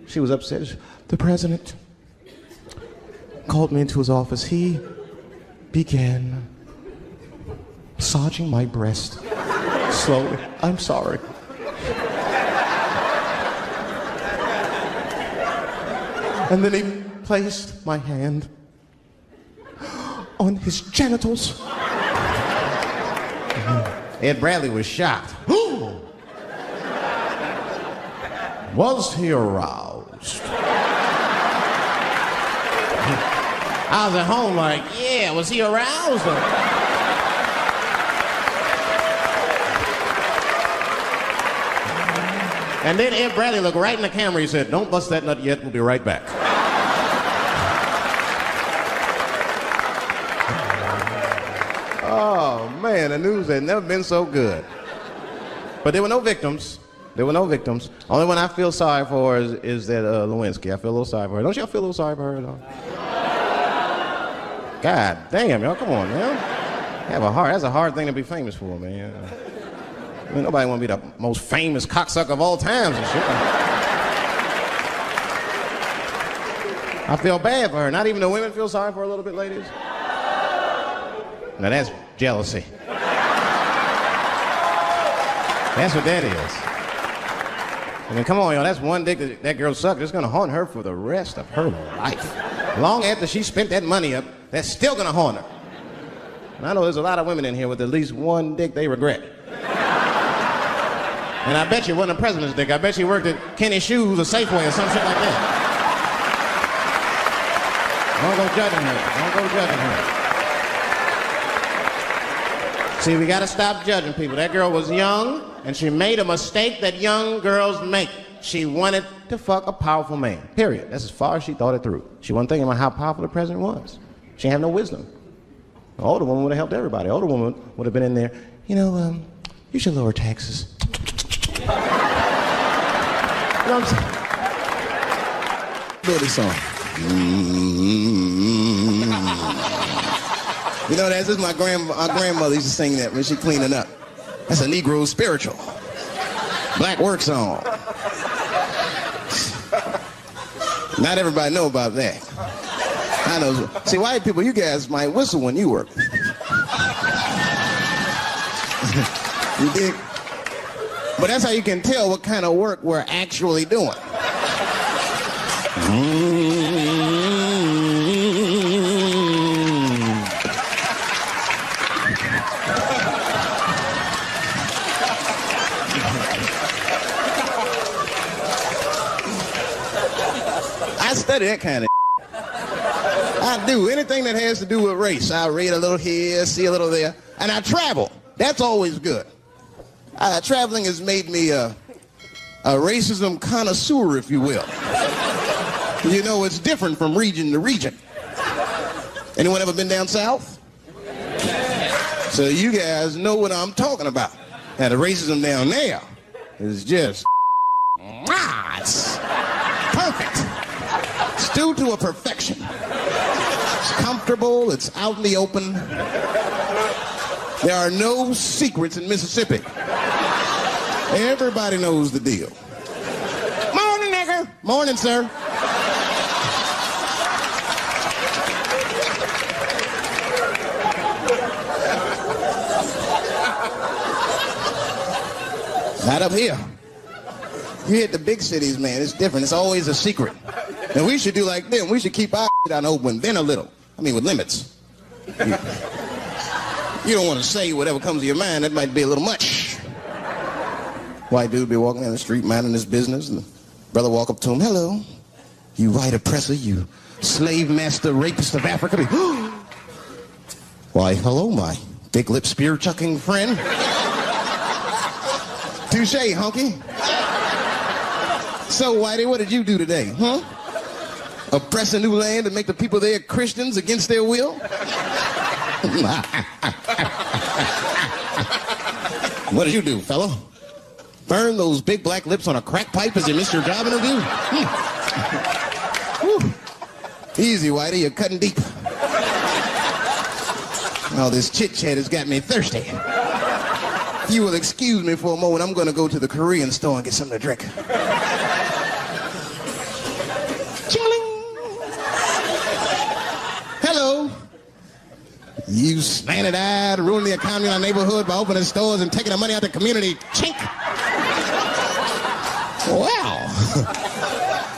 She was upset. The president called me into his office. He began massaging my breast slowly. I'm sorry. And then he placed my hand on his genitals. Ed Bradley was shocked. Was he aroused? I was at home like, yeah, was he aroused? And then Ed Bradley looked right in the camera. He said, don't bust that nut yet. We'll be right back. Oh, man, the news had never been so good. But there were no victims. There were no victims. Only one I feel sorry for is that Lewinsky. I feel a little sorry for her. Don't y'all feel a little sorry for her, though? God damn, y'all, come on, man. That's a hard thing to be famous for, man. I mean, nobody want to be the most famous cocksucker of all times and shit. I feel bad for her. Not even the women feel sorry for her a little bit, ladies. Now that's jealousy. That's what that is. I mean, come on, y'all. That's one dick that girl sucked. It's gonna haunt her for the rest of her life. Long after she spent that money up, that's still gonna haunt her. And I know there's a lot of women in here with at least one dick they regret. And I bet you it wasn't a president's dick. I bet you worked at Kenny Shoes or Safeway or some shit like that. Don't go judging her. Don't go judging her. See, we gotta stop judging people. That girl was young, and she made a mistake that young girls make. She wanted to fuck a powerful man, period. That's as far as she thought it through. She wasn't thinking about how powerful the president was. She had no wisdom. An older woman would have helped everybody. An older woman would have been in there, you know, you should lower taxes. You know what I'm saying?
Do this song. You know, that's just my grandmother used to sing that when she cleaning up. That's a Negro spiritual. Black work song. Not everybody know about that. I know. See, white people, you guys might whistle when you work. You dig? But that's how you can tell what kind of work we're actually doing. I study that kind of I do. Anything that has to do with race. I read a little here, see a little there. And I travel. That's always good. Traveling has made me a racism connoisseur, if you will. You know, it's different from region to region. Anyone ever been down south? So you guys know what I'm talking about. Now, the racism down there is just, it's perfect. It's due to a perfection. It's comfortable, it's out in the open. There are no secrets in Mississippi. Everybody knows the deal. Morning, nigger. Morning, sir. Not up here. You hit the big cities, man. It's different. It's always a secret. And we should do like them. We should keep our shit on open, then a little. I mean, with limits. You don't want to say whatever comes to your mind. That might be a little much. White dude be walking down the street minding his business, and the brother walk up to him, hello, you white oppressor, you slave master rapist of Africa. Why, hello, my big lip spear chucking friend. Touche, hunky. So, Whitey, what did you do today, huh? Oppress a new land and make the people there Christians against their will? What did you do, fella? Burn those big black lips on a crack pipe as you missed your job interview? Easy, Whitey, you're cutting deep. All this chit-chat has got me thirsty. If you will excuse me for a moment, I'm going to go to the Korean store and get something to drink. Chilling. Hello. You slanted-eyed, ruining the economy in our neighborhood by opening stores and taking the money out of the community. Chink. Well,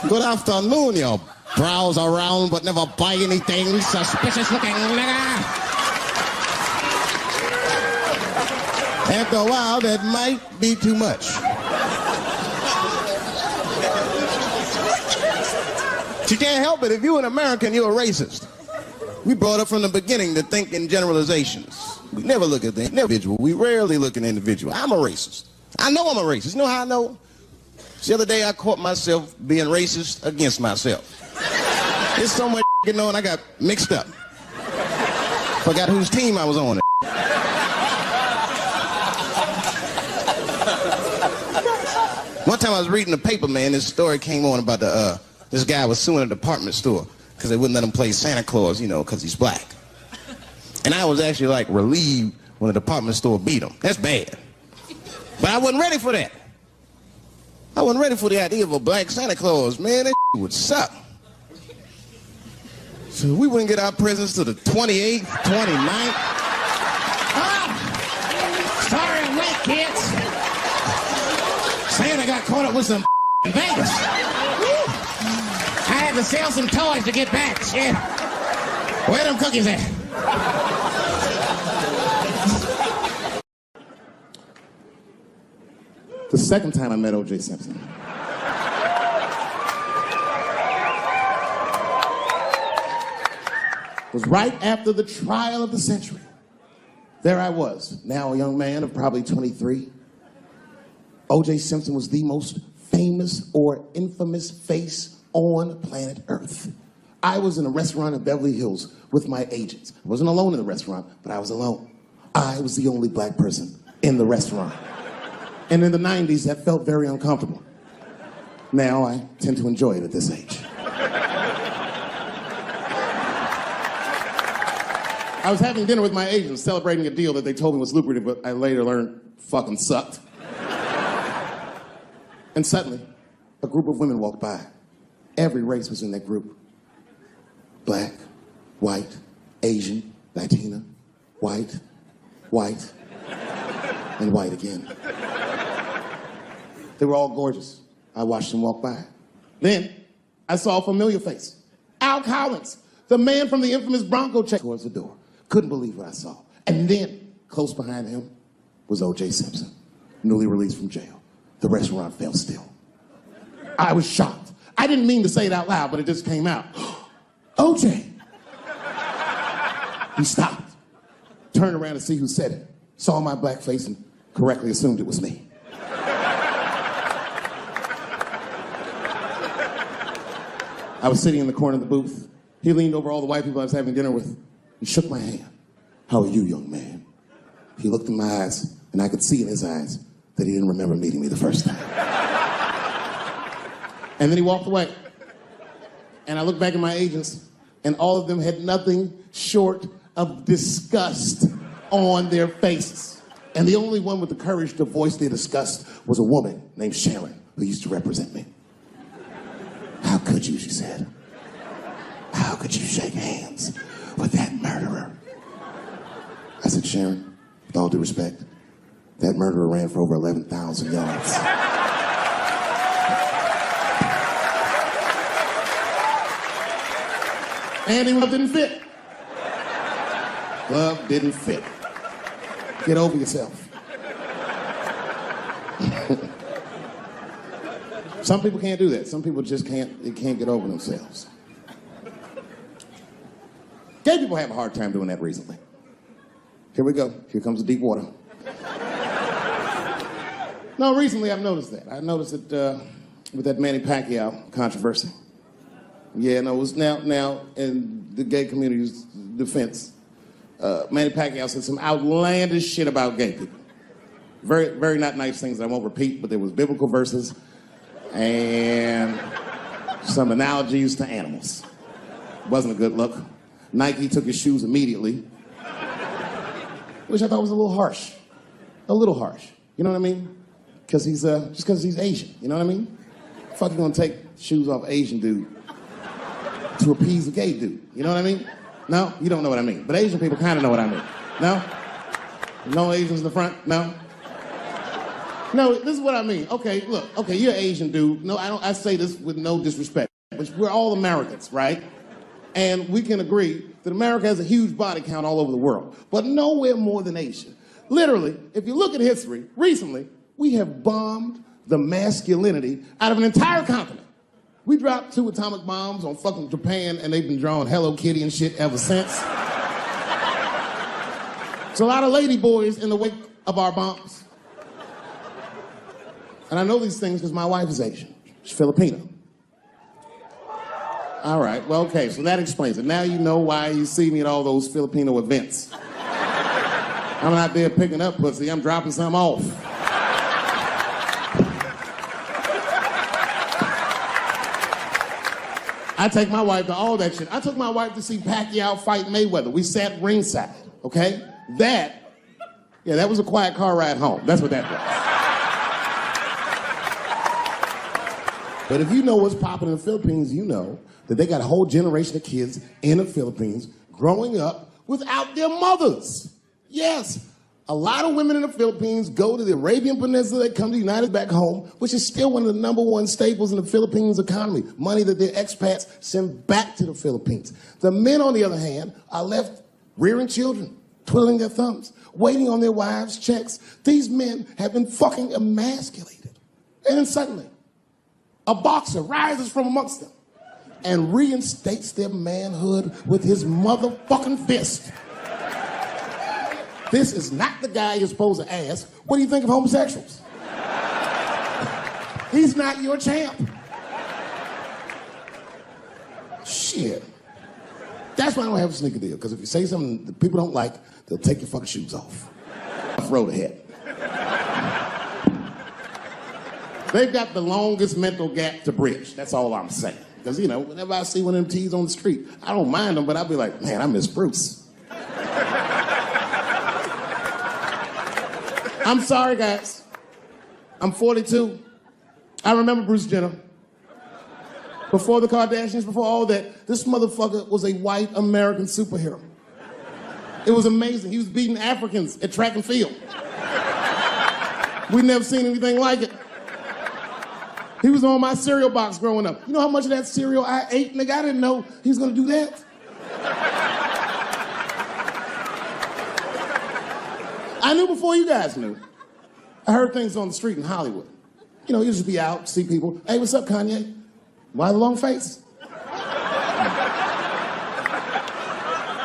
good afternoon, you browse around but never buy anything, suspicious-looking nigga. After a while, that might be too much. You can't help it. If you're an American, you're a racist. We brought up from the beginning to think in generalizations. We never look at the individual. We rarely look at the individual. I'm a racist. I know I'm a racist. You know how I know? The other day, I caught myself being racist against myself. There's so much going on, I got mixed up. Forgot whose team I was on. One time I was reading the paper, man, this story came on about this guy was suing a department store because they wouldn't let him play Santa Claus, you know, because he's black. And I was actually, like, relieved when the department store beat him. That's bad. But I wasn't ready for that. I wasn't ready for the idea of a black Santa Claus, man. That would suck. So we wouldn't get our presents till the 28th, 29th.
Sorry I'm late, kids. Santa got caught up with some in Vegas. I had to sell some toys to get back, shit. Where them cookies at?
The second time I met O.J. Simpson. Was right after the trial of the century. There I was, now a young man of probably 23. O.J. Simpson was the most famous or infamous face on planet Earth. I was in a restaurant in Beverly Hills with my agents. I wasn't alone in the restaurant, but I was alone. I was the only black person in the restaurant. And in the 90s, that felt very uncomfortable. Now I tend to enjoy it at this age. I was having dinner with my agents, celebrating a deal that they told me was lucrative, but I later learned fucking sucked. And suddenly, a group of women walked by. Every race was in that group. Black, white, Asian, Latina, white, and white again. They were all gorgeous. I watched them walk by. Then, I saw a familiar face. Al Collins, the man from the infamous Bronco check towards the door. Couldn't believe what I saw. And then, close behind him, was O.J. Simpson, newly released from jail. The restaurant fell still. I was shocked. I didn't mean to say it out loud, but it just came out. O.J. He stopped, turned around to see who said it, saw my black face, and correctly assumed it was me. I was sitting in the corner of the booth. He leaned over all the white people I was having dinner with and shook my hand. How are you, young man? He looked in my eyes, and I could see in his eyes that he didn't remember meeting me the first time. And then he walked away. And I looked back at my agents, and all of them had nothing short of disgust on their faces. And the only one with the courage to voice their disgust was a woman named Sharon, who used to represent me. How could you, she said. How could you shake hands with that murderer? I said, Sharon, with all due respect, that murderer ran for over 11,000 yards. And his glove didn't fit. Glove didn't fit. Get over yourself. Some people can't do that. Some people just can't get over themselves. Gay people have a hard time doing that recently. Here we go. Here comes the deep water. No, recently I've noticed that. I noticed it with that Manny Pacquiao controversy. Yeah, no, it was now in the gay community's defense. Manny Pacquiao said some outlandish shit about gay people. Very, very not nice things that I won't repeat, but there was biblical verses and some analogies to animals. Wasn't a good look. Nike took his shoes immediately, which I thought was a little harsh. A little harsh. You know what I mean? Because he's, just because he's Asian. You know what I mean? Fuck you gonna take shoes off Asian dude to appease a gay dude. You know what I mean? No? You don't know what I mean. But Asian people kind of know what I mean. No? No Asians in the front? No? No, this is what I mean. Okay, look. Okay, you're an Asian dude. No, I say this with no disrespect. But we're all Americans, right? And we can agree that America has a huge body count all over the world, but nowhere more than Asia. Literally, if you look at history, recently, we have bombed the masculinity out of an entire continent. We dropped 2 atomic bombs on fucking Japan, and they've been drawing Hello Kitty and shit ever since. So a lot of lady boys in the wake of our bombs. And I know these things because my wife is Asian. She's Filipino. All right, well, okay, so that explains it. Now you know why you see me at all those Filipino events. I'm not there picking up pussy, I'm dropping some off. I take my wife to all that shit. I took my wife to see Pacquiao fight Mayweather. We sat ringside, okay? That was a quiet car ride home. That's what that was. But if you know what's popping in the Philippines, you know that they got a whole generation of kids in the Philippines growing up without their mothers. Yes, a lot of women in the Philippines go to the Arabian Peninsula, they come to the United back home, which is still one of the #1 staples in the Philippines economy, money that their expats send back to the Philippines. The men, on the other hand, are left rearing children, twiddling their thumbs, waiting on their wives' checks. These men have been fucking emasculated. And then suddenly, a boxer rises from amongst them and reinstates their manhood with his motherfucking fist. This is not the guy you're supposed to ask, what do you think of homosexuals? He's not your champ. Shit. That's why I don't have a sneaker deal, because if you say something that people don't like, they'll take your fucking shoes off. Throw the head. They've got the longest mental gap to bridge. That's all I'm saying. Because, you know, whenever I see one of them T's on the street, I don't mind them, but I'll be like, man, I miss Bruce. I'm sorry, guys. I'm 42. I remember Bruce Jenner. Before the Kardashians, before all that, this motherfucker was a white American superhero. It was amazing. He was beating Africans at track and field. We'd never seen anything like it. He was on my cereal box growing up. You know how much of that cereal I ate, nigga? I didn't know he was gonna do that. I knew before you guys knew. I heard things on the street in Hollywood. You know, you just be out, see people. Hey, what's up, Kanye? Why the long face?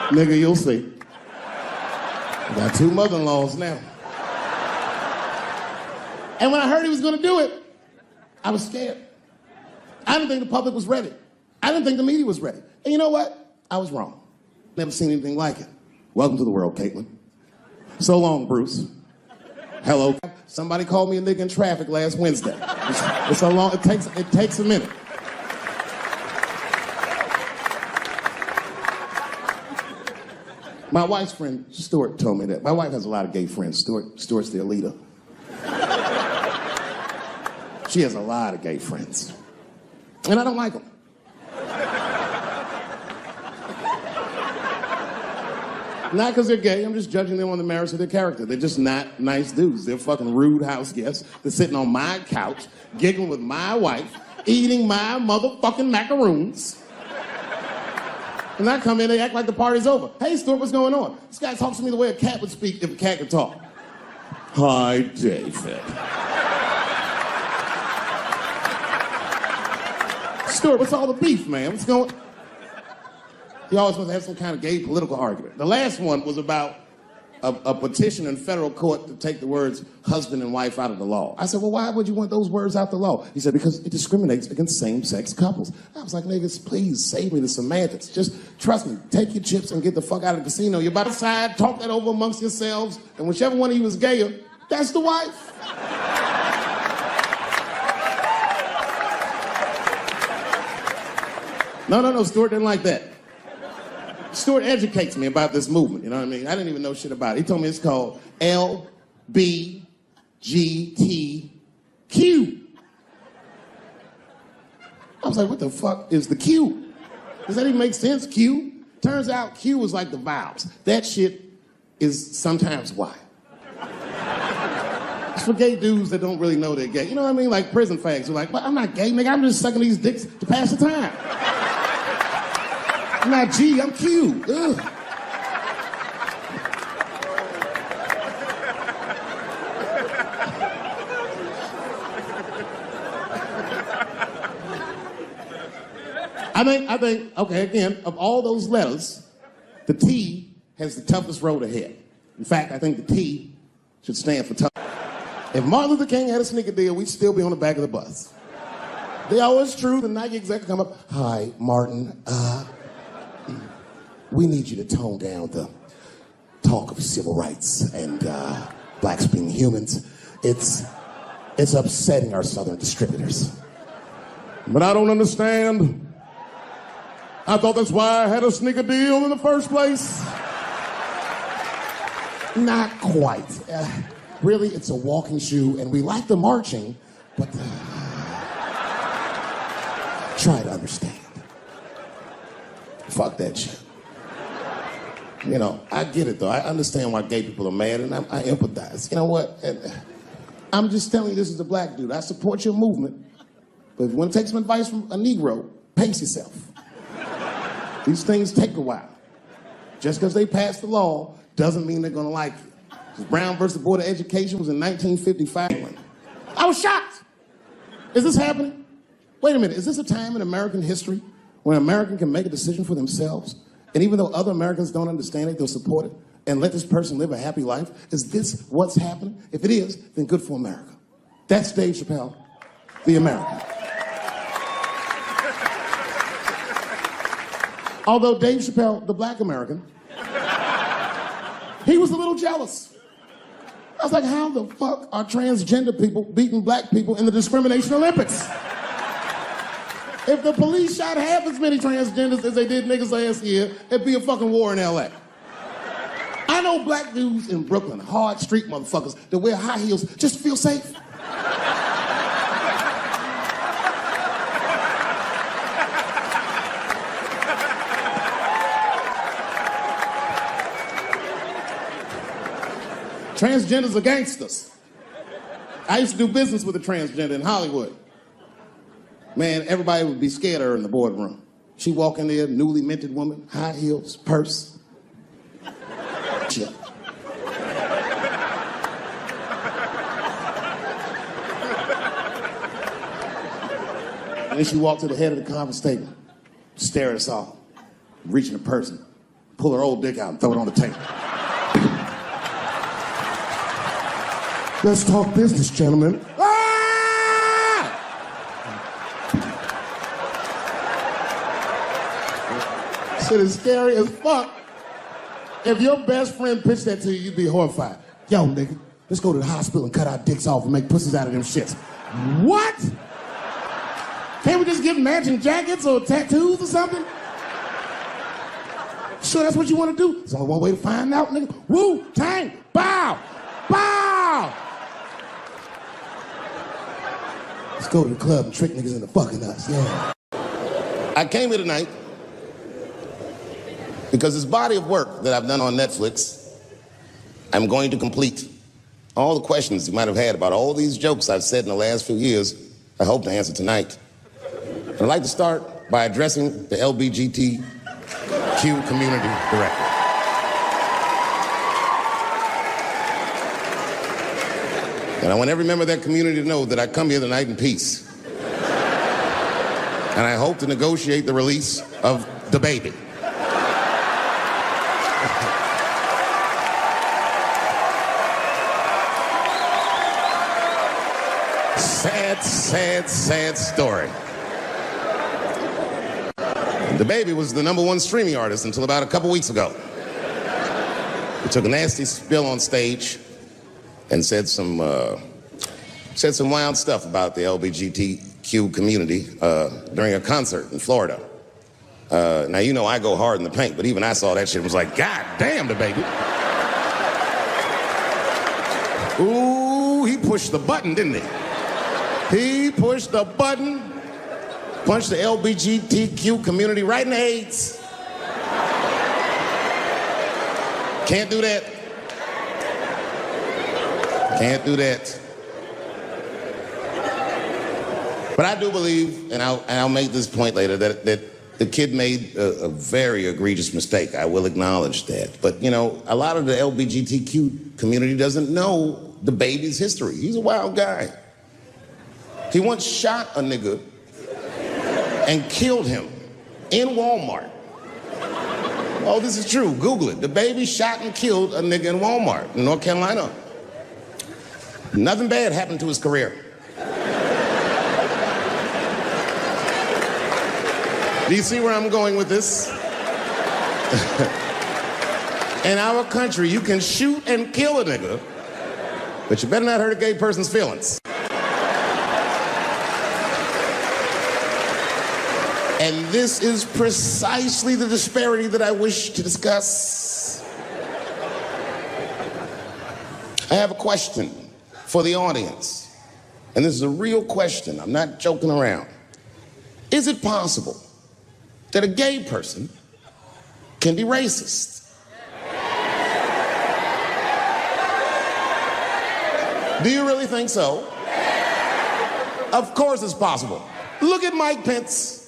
Nigga, you'll see. I got 2 mother-in-laws now. And when I heard he was gonna do it, I was scared. I didn't think the public was ready. I didn't think the media was ready. And you know what? I was wrong. Never seen anything like it. Welcome to the world, Caitlin. So long, Bruce. Hello. Somebody called me a nigga in traffic last Wednesday. It's so long, it takes a minute. My wife's friend, Stuart, told me that. My wife has a lot of gay friends. Stuart's their leader. She has a lot of gay friends. And I don't like them. Not because they're gay, I'm just judging them on the merits of their character. They're just not nice dudes. They're fucking rude house guests. They're sitting on my couch, giggling with my wife, eating my motherfucking macaroons. And I come in, they act like the party's over. Hey, Stuart, what's going on? This guy talks to me the way a cat would speak if a cat could talk. Hi, David. Stuart, what's all the beef, man? What's going on? He always wants to have some kind of gay political argument. The last one was about a petition in federal court to take the words husband and wife out of the law. I said, well, why would you want those words out the law? He said, because it discriminates against same-sex couples. I was like, niggas, please save me the semantics. Just trust me, take your chips and get the fuck out of the casino. You're about to decide, talk that over amongst yourselves, and whichever one of you is gayer, That's the wife. No, Stuart didn't like that. Stuart educates me about this movement, you know what I mean? I didn't even know shit about it. He told me it's called LBGTQ. I was like, what the fuck is the Q? Does that even make sense, Q? Turns out Q is like the vowels. That shit is sometimes Y. It's for gay dudes that don't really know they're gay. You know what I mean? Like prison fags who are like, well, I'm not gay, nigga. I'm just sucking these dicks to pass the time. I'm not G, I'm Q. Ugh. I think, okay, again, of all those letters, the T has the toughest road ahead. In fact, I think the T should stand for tough. If Martin Luther King had a sneaker deal, we'd still be on the back of the bus. They always true, the Nike executive come up, hi, Martin, we need you to tone down the talk of civil rights and blacks being humans. It's upsetting our southern distributors. But I don't understand. I thought that's why I had a sneaker deal in the first place. Not quite. Really, it's a walking shoe, and we like the marching, but try to understand. Fuck that shit. You know, I get it, though. I understand why gay people are mad, and I empathize. You know what? And I'm just telling you this as a black dude. I support your movement, but if you want to take some advice from a Negro, pace yourself. These things take a while. Just because they passed the law doesn't mean they're going to like you. Brown versus Board of Education was in 1955. I was shocked. Is this happening? Wait a minute. Is this a time in American history where an American can make a decision for themselves? And even though other Americans don't understand it, they'll support it and let this person live a happy life? Is this what's happening? If it is, then good for America. That's Dave Chappelle, the American. Although Dave Chappelle, the black American, he was a little jealous. I was like, how the fuck are transgender people beating black people in the discrimination Olympics? If the police shot half as many transgenders as they did niggas last year, it'd be a fucking war in LA. I know black dudes in Brooklyn, hard street motherfuckers that wear high heels just to feel safe. Transgenders are gangsters. I used to do business with a transgender in Hollywood. Man, everybody would be scared of her in the boardroom. She walk in there, newly minted woman, high heels, purse. Shit. And then she walked to the head of the conference table, stare at us all, reach in the purse, and pull her old dick out and throw it on the table. Let's talk business, gentlemen. Ah! Shit is scary as fuck. If your best friend pitched that to you, you'd be horrified. Yo, nigga, let's go to the hospital and cut our dicks off and make pussies out of them shits. What? Can't we just get matching jackets or tattoos or something? Sure, that's what you want to do? There's only one way to find out, nigga. Wu-Tang, bow, bow. Let's go to the club and trick niggas into fucking us, yeah. I came here tonight because this body of work that I've done on Netflix, I'm going to complete. All the questions you might have had about all these jokes I've said in the last few years, I hope to answer tonight. I'd like to start by addressing the LBGTQ community directly. And I want every member of that community to know that I come here tonight in peace. And I hope to negotiate the release of the baby. Sad, sad, sad story. The baby was the #1 streaming artist until about a couple weeks ago. He took a nasty spill on stage
and said some wild stuff about the LGBTQ community during a concert in Florida. Now, you know I go hard in the paint, but even I saw that shit and was like, God damn the baby. Ooh, he pushed the button, didn't he? He pushed the button, punched the LGBTQ community right in the AIDS. Can't do that. Can't do that. But I do believe, and I'll make this point later, that the kid made a very egregious mistake. I will acknowledge that. But, you know, a lot of the LGBTQ community doesn't know the baby's history. He's a wild guy. He once shot a nigga and killed him in Walmart. Oh, this is true. Google it. The baby shot and killed a nigga in Walmart in North Carolina. Nothing bad happened to his career. Do you see where I'm going with this? In our country, you can shoot and kill a nigga, but you better not hurt a gay person's feelings. And this is precisely the disparity that I wish to discuss. I have a question for the audience, and this is a real question. I'm not joking around. Is it possible that a gay person can be racist? Do you really think so? Of course it's possible. Look at Mike Pence.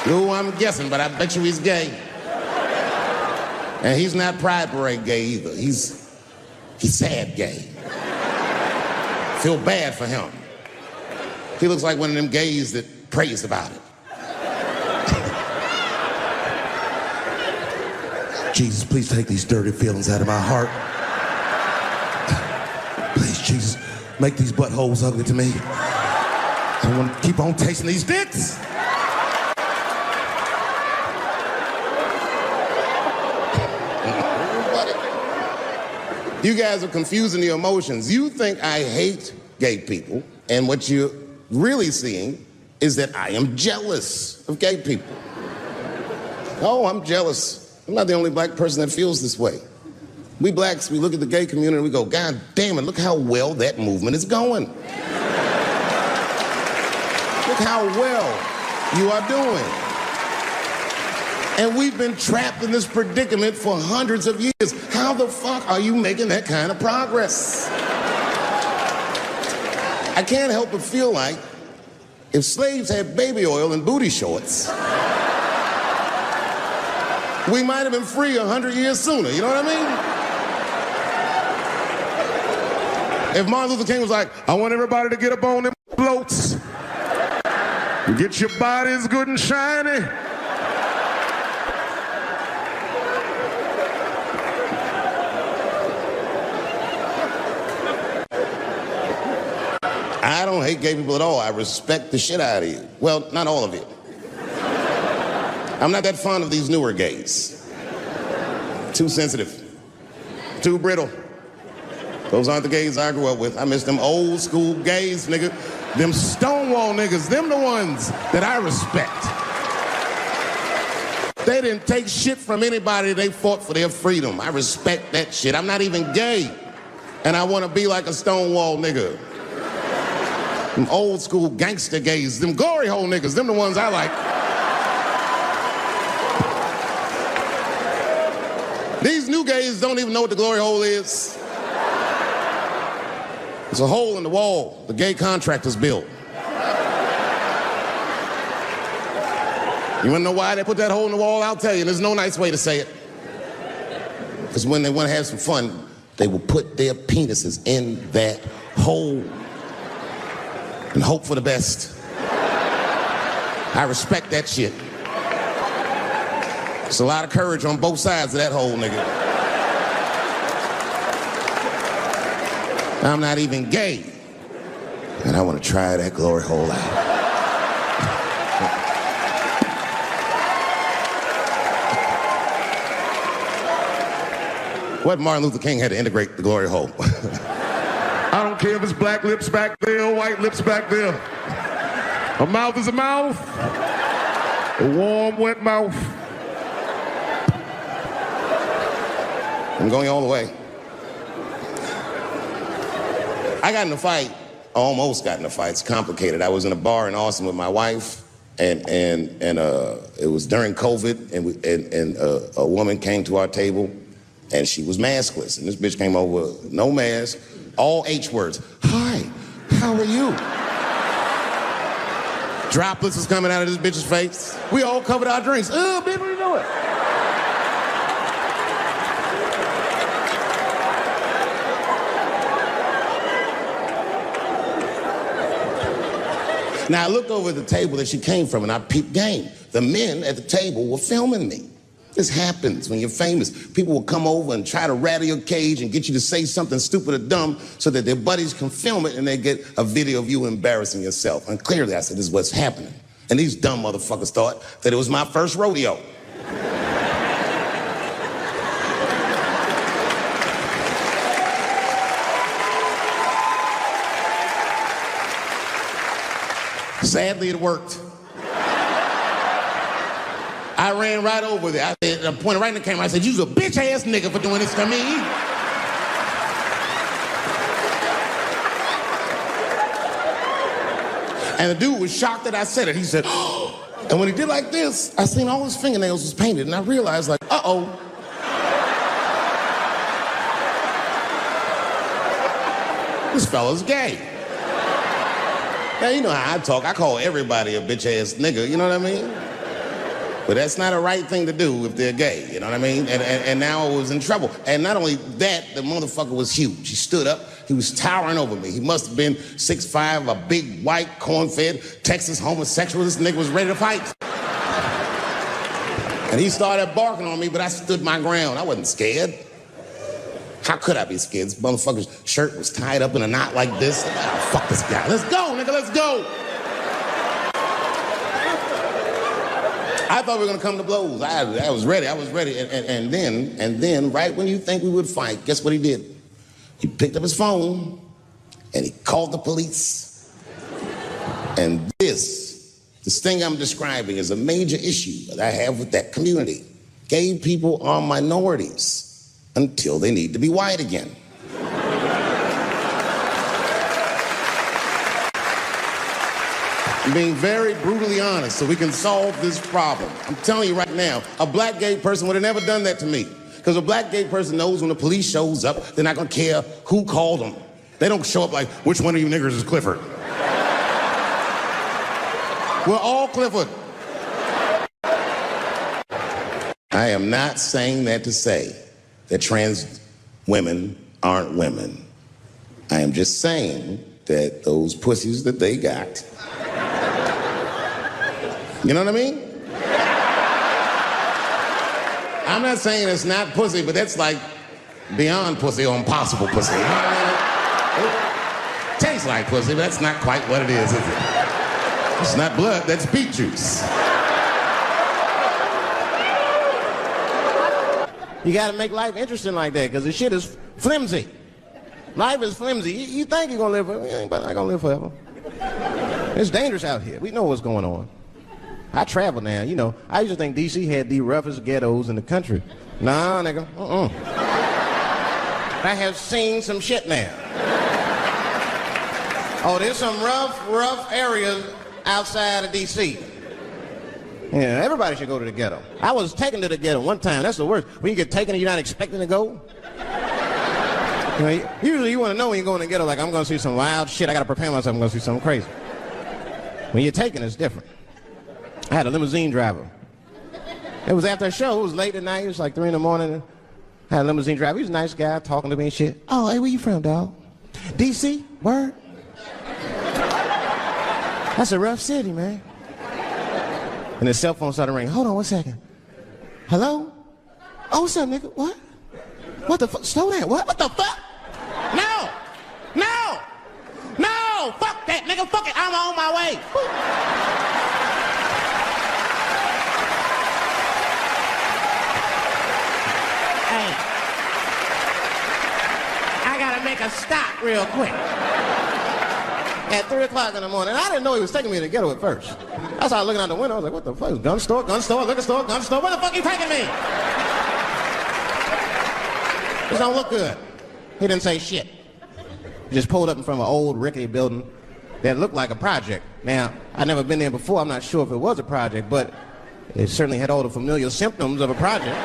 Ooh, I'm guessing, but I bet you he's gay. And he's not Pride Parade gay either. He's sad gay. Feel bad for him. He looks like one of them gays that prays about it. Jesus, please take these dirty feelings out of my heart. Please, Jesus, make these buttholes ugly to me. I want to keep on tasting these dicks. You guys are confusing the emotions. You think I hate gay people, and what you're really seeing is that I am jealous of gay people. Oh, I'm jealous. I'm not the only black person that feels this way. We blacks, we look at the gay community and we go, God damn it, look how well that movement is going. Look how well you are doing. And we've been trapped in this predicament for hundreds of years. How the fuck are you making that kind of progress? I can't help but feel like if slaves had baby oil and booty shorts, we might have been free 100 years sooner, you know what I mean? If Martin Luther King was like, I want everybody to get up on them floats, get your bodies good and shiny. I don't hate gay people at all. I respect the shit out of you. Well, not all of you. I'm not that fond of these newer gays. Too sensitive. Too brittle. Those aren't the gays I grew up with. I miss them old school gays, nigga. Them Stonewall niggas, them the ones that I respect. They didn't take shit from anybody. They fought for their freedom. I respect that shit. I'm not even gay. And I want to be like a Stonewall nigga. Them old school gangster gays, them glory hole niggas, them the ones I like. These new gays don't even know what the glory hole is. It's a hole in the wall the gay contractors built. You wanna know why they put that hole in the wall? I'll tell you, there's no nice way to say it. Because when they wanna have some fun, they will put their penises in that hole and hope for the best. I respect that shit. There's a lot of courage on both sides of that hole, nigga. I'm not even gay, and I want to try that glory hole out. What Martin Luther King had to integrate the glory hole.
I don't care if it's black lips back there or white lips back there. A mouth is a mouth. A warm, wet mouth.
I'm going all the way. I got in a fight, almost got in a fight. It's complicated. I was in a bar in Austin with my wife, and it was during COVID, and a woman came to our table, and she was maskless. And this bitch came over, no mask, all H words. Hi, how are you? Droplets was coming out of this bitch's face. We all covered our drinks. Oh, baby, what are you doing? Now, I looked over at the table that she came from, and I peeped game. The men at the table were filming me. This happens when you're famous. People will come over and try to rattle your cage and get you to say something stupid or dumb so that their buddies can film it and they get a video of you embarrassing yourself. And clearly I said, this is what's happening. And these dumb motherfuckers thought that it was my first rodeo. Sadly, it worked. I ran right over there. I pointed right in the camera. I said, you's a bitch-ass nigga for doing this to me. And the dude was shocked that I said it. He said, oh. And when he did like this, I seen all his fingernails was painted, and I realized, like, uh-oh. This fella's gay. Now, you know how I talk. I call everybody a bitch-ass nigga, you know what I mean? But that's not a right thing to do if they're gay, you know what I mean? And now I was in trouble. And not only that, the motherfucker was huge. He stood up, he was towering over me. He must have been 6'5", a big, white, corn-fed, Texas homosexual. This nigga was ready to fight. And he started barking on me, but I stood my ground. I wasn't scared. How could I be scared? This motherfucker's shirt was tied up in a knot like this. Oh, fuck this guy. Let's go, nigga, let's go. I thought we were gonna come to blows. I was ready, And then, right when you think we would fight, guess what he did? He picked up his phone and he called the police. And this thing I'm describing is a major issue that I have with that community. Gay people are minorities until they need to be white again. I'm being very brutally honest so we can solve this problem. I'm telling you right now, a black gay person would have never done that to me. Because a black gay person knows when the police shows up, they're not gonna care who called them. They don't show up like, which one of you niggers is Clifford? We're all Clifford. I am not saying that to say that trans women aren't women. I am just saying that those pussies that they got, you know what I mean? I'm not saying it's not pussy, but that's like beyond pussy or impossible pussy. You know what I mean? It tastes like pussy, but that's not quite what it is it? It's not blood, that's beet juice.
You gotta make life interesting like that, because the shit is flimsy. Life is flimsy. You think you're gonna live forever, you ain't not gonna live forever. It's dangerous out here. We know what's going on. I travel now, you know. I used to think D.C. had the roughest ghettos in the country. Nah, nigga, I have seen some shit now. Oh, there's some rough areas outside of D.C. Yeah, everybody should go to the ghetto. I was taken to the ghetto one time. That's the worst. When you get taken and you're not expecting to go. You know, usually you want to know when you go in the ghetto, like, I'm going to see some wild shit. I got to prepare myself. I'm going to see something crazy. When you're taken, it's different. I had a limousine driver. It was after a show. It was late at night. It was like 3 in the morning. I had a limousine driver. He was a nice guy talking to me and shit. Oh, hey, where you from, dog? D.C.? Word? That's a rough city, man. And his cell phone started ringing. Hold on 1 second. Hello? Oh, what's up, nigga? What? What the fuck? Slow down. What the fuck? No! No! No! Fuck that, nigga. Fuck it. I'm on my way. Hey. make a stop real quick. At 3 o'clock in the morning. I didn't know he was taking me to the ghetto at first. I started looking out the window. I was like, what the fuck? Gun store, liquor store. Where the fuck you taking me? This don't look good. He didn't say shit. He just pulled up in front of an old rickety building that looked like a project. Now, I'd never been there before. I'm not sure if it was a project, but it certainly had all the familiar symptoms of a project.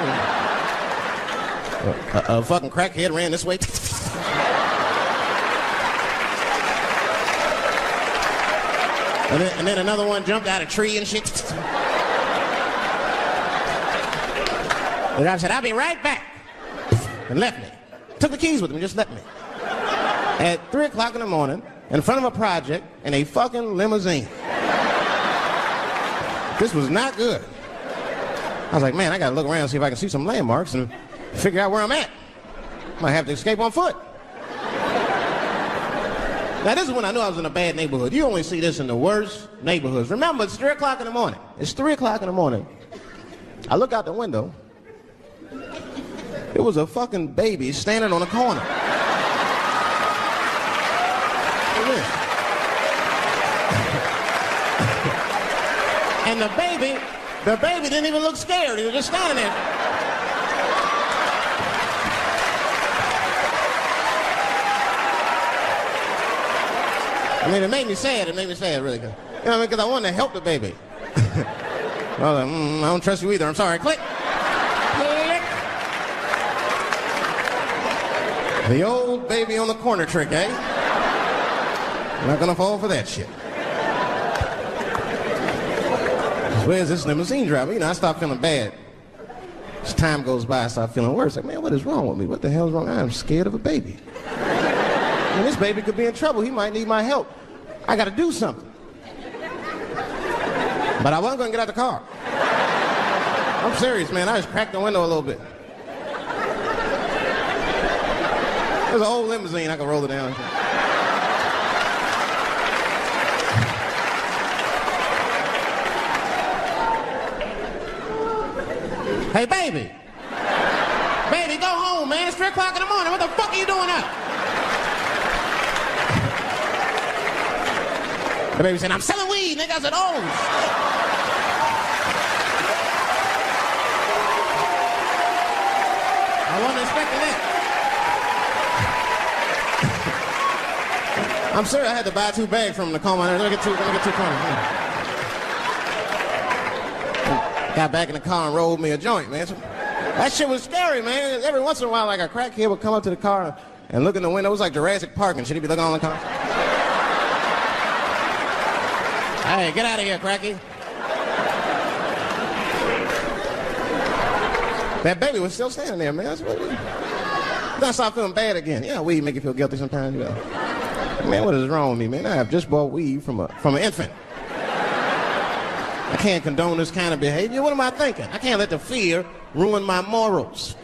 A fucking crackhead ran this way. And then another one jumped out of a tree and shit. And I said, I'll be right back. And left me. Took the keys with him and just left me. At 3 o'clock in the morning, in front of a project, in a fucking limousine. This was not good. I was like, man, I gotta look around and see if I can see some landmarks and figure out where I'm at. Might have to escape on foot. Now, this is when I knew I was in a bad neighborhood. You only see this in the worst neighborhoods. Remember, it's 3 o'clock in the morning. It's 3 o'clock in the morning. I look out the window. It was a fucking baby standing on a corner. And the baby didn't even look scared. He was just standing there. I mean, it made me sad. It made me sad, really. You know what I mean? Because I wanted to help the baby. I was like, I don't trust you either. I'm sorry. Click. Click. The old baby on the corner trick, eh? I'm not gonna fall for that shit. Where's this limousine driver? You know, I start feeling bad. As time goes by, I start feeling worse. Like, man, what is wrong with me? What the hell is wrong? I'm scared of a baby. And this baby could be in trouble. He might need my help. I gotta do something. But I wasn't gonna get out the car. I'm serious, man. I just cracked the window a little bit. There's an old limousine. I could roll it down. Hey, baby. Baby, go home, man. It's 3 o'clock in the morning. What the fuck are you doing up? The baby said, I'm selling weed, nigga. I said, oh, shit. I wasn't expecting that. I'm sorry I had to buy 2 bags from him to calm my nerves. Let me get two corners. Got back in the car and rolled me a joint, man. So, that shit was scary, man. Every once in a while, like a crackhead would come up to the car and look in the window. It was like Jurassic Park and shit. He'd be looking on the car. Hey, get out of here, cracky. That baby was still standing there, man. Then I started feeling bad again. Yeah, weed make you feel guilty sometimes. You know. Man, what is wrong with me, man? I have just bought weed from an infant. I can't condone this kind of behavior. What am I thinking? I can't let the fear ruin my morals.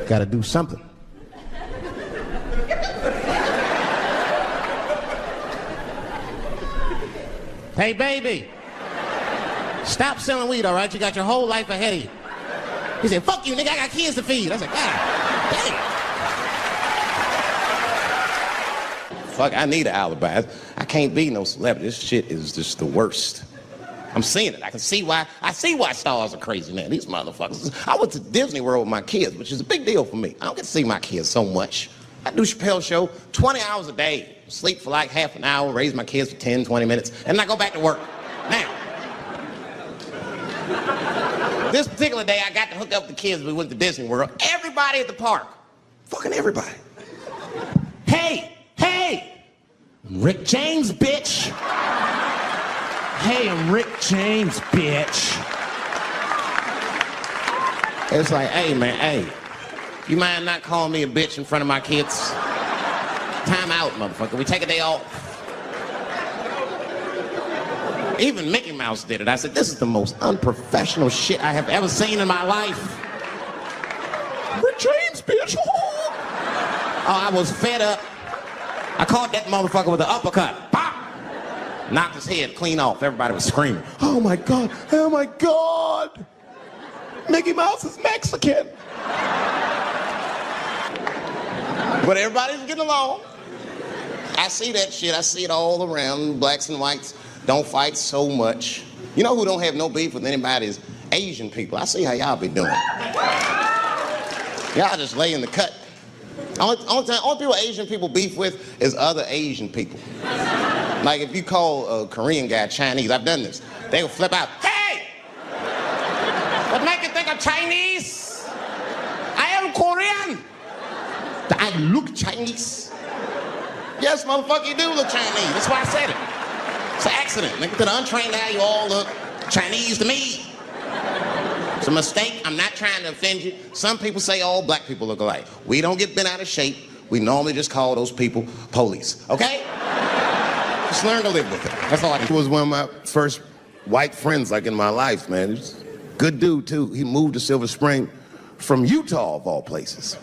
Gotta do something. Hey, baby. Stop selling weed, all right? You got your whole life ahead of you. He said, fuck you, nigga. I got kids to feed. I said, God damn. Fuck, I need an alibi. I can't be no celebrity. This shit is just the worst. I'm seeing it. I see why stars are crazy, man. These motherfuckers. I went to Disney World with my kids, which is a big deal for me. I don't get to see my kids so much. I do Chappelle Show 20 hours a day. Sleep for like half an hour, raise my kids for 10, 20 minutes, and then I go back to work. Now, this particular day, I got to hook up with the kids. We went to Disney World. Everybody at the park. Fucking everybody. Hey! I'm Rick James, bitch! Hey, I'm Rick James, bitch! It's like, hey, man, hey. You mind not calling me a bitch in front of my kids? Time out, motherfucker. We take a day off. Even Mickey Mouse did it. I said, this is the most unprofessional shit I have ever seen in my life. Rick James, bitch. Oh, I was fed up. I caught that motherfucker with an uppercut. Pop! Knocked his head clean off. Everybody was screaming. Oh my God, oh my God. Mickey Mouse is Mexican.
But everybody's getting along. I see that shit. I see it all around. Blacks and whites don't fight so much. You know who don't have no beef with anybody is Asian people. I see how y'all be doing. Y'all just lay in the cut. Only people Asian people beef with is other Asian people. Like if you call a Korean guy Chinese, I've done this. They will flip out, hey! What make you think I'm Chinese? I am Korean. I look Chinese. Yes, motherfucker, you do look Chinese. That's why I said it. It's an accident. Nigga, to the untrained eye, you all look Chinese to me. It's a mistake. I'm not trying to offend you. Some people say all black people look alike. We don't get bent out of shape. We normally just call those people police, okay? Just learn to live with it. That's all I do.
He was one of my first white friends, like, in my life, man. He was a good dude, too. He moved to Silver Spring from Utah, of all places.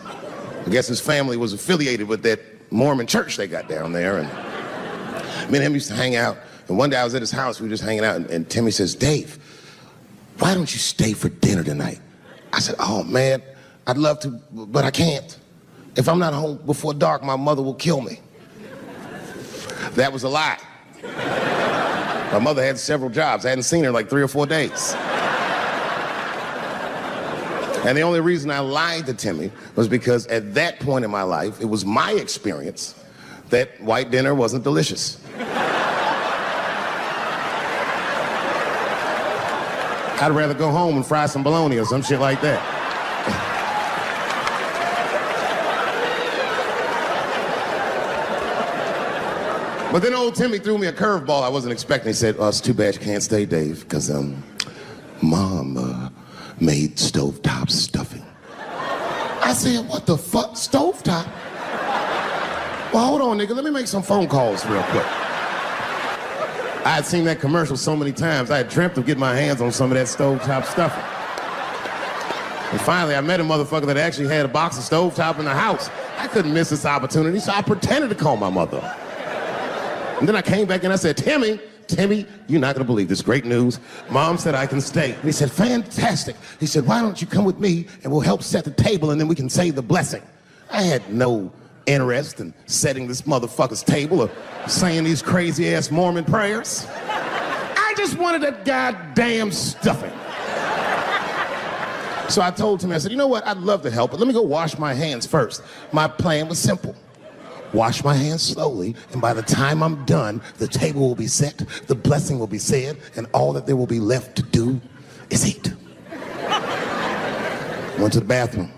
I guess his family was affiliated with that Mormon church they got down there, and me and him used to hang out. And one day I was at his house, we were just hanging out, and Timmy says, Dave, why don't you stay for dinner tonight? I said, oh, man, I'd love to, but I can't. If I'm not home before dark, my mother will kill me. That was a lie. My mother had several jobs. I hadn't seen her in like 3 or 4 days. And the only reason I lied to Timmy was because at that point in my life, it was my experience that white dinner wasn't delicious. I'd rather go home and fry some bologna or some shit like that. But then old Timmy threw me a curveball I wasn't expecting. He said, oh, it's too bad you can't stay, Dave, because Mom made stovetop stuffing. I said, what the fuck, stovetop? Well, hold on, nigga, let me make some phone calls real quick. I had seen that commercial so many times, I had dreamt of getting my hands on some of that stovetop stuffing. And finally, I met a motherfucker that actually had a box of stovetop in the house. I couldn't miss this opportunity, so I pretended to call my mother. And then I came back and I said, Timmy, you're not gonna believe this, great news. Mom said I can stay. And he said, fantastic. He said, why don't you come with me and we'll help set the table and then we can say the blessing. I had no interest in setting this motherfucker's table or saying these crazy ass Mormon prayers. I just wanted that goddamn stuffing. So I told him, I said, you know what, I'd love to help, but let me go wash my hands first. My plan was simple. Wash my hands slowly, and by the time I'm done, the table will be set, the blessing will be said, and all that there will be left to do is eat. Went to the bathroom.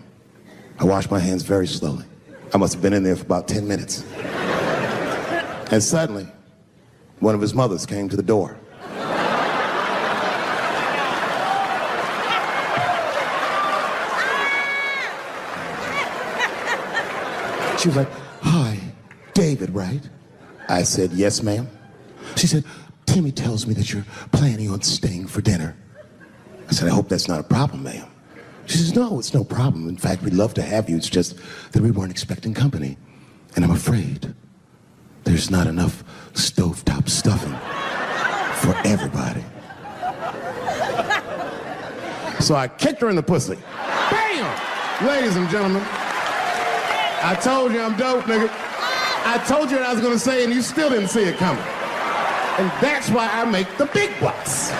I washed my hands very slowly. I must have been in there for about 10 minutes. And suddenly, one of his mothers came to the door. She was like, hi, David, right? I said, yes, ma'am. She said, Timmy tells me that you're planning on staying for dinner. I said, I hope that's not a problem, ma'am. She says, no, it's no problem. In fact, we'd love to have you. It's just that we weren't expecting company. And I'm afraid there's not enough stovetop stuffing for everybody. So I kicked her in the pussy. Bam! Ladies and gentlemen, I told you I'm dope, nigga. I told you what I was gonna say and you still didn't see it coming. And that's why I make the big bucks.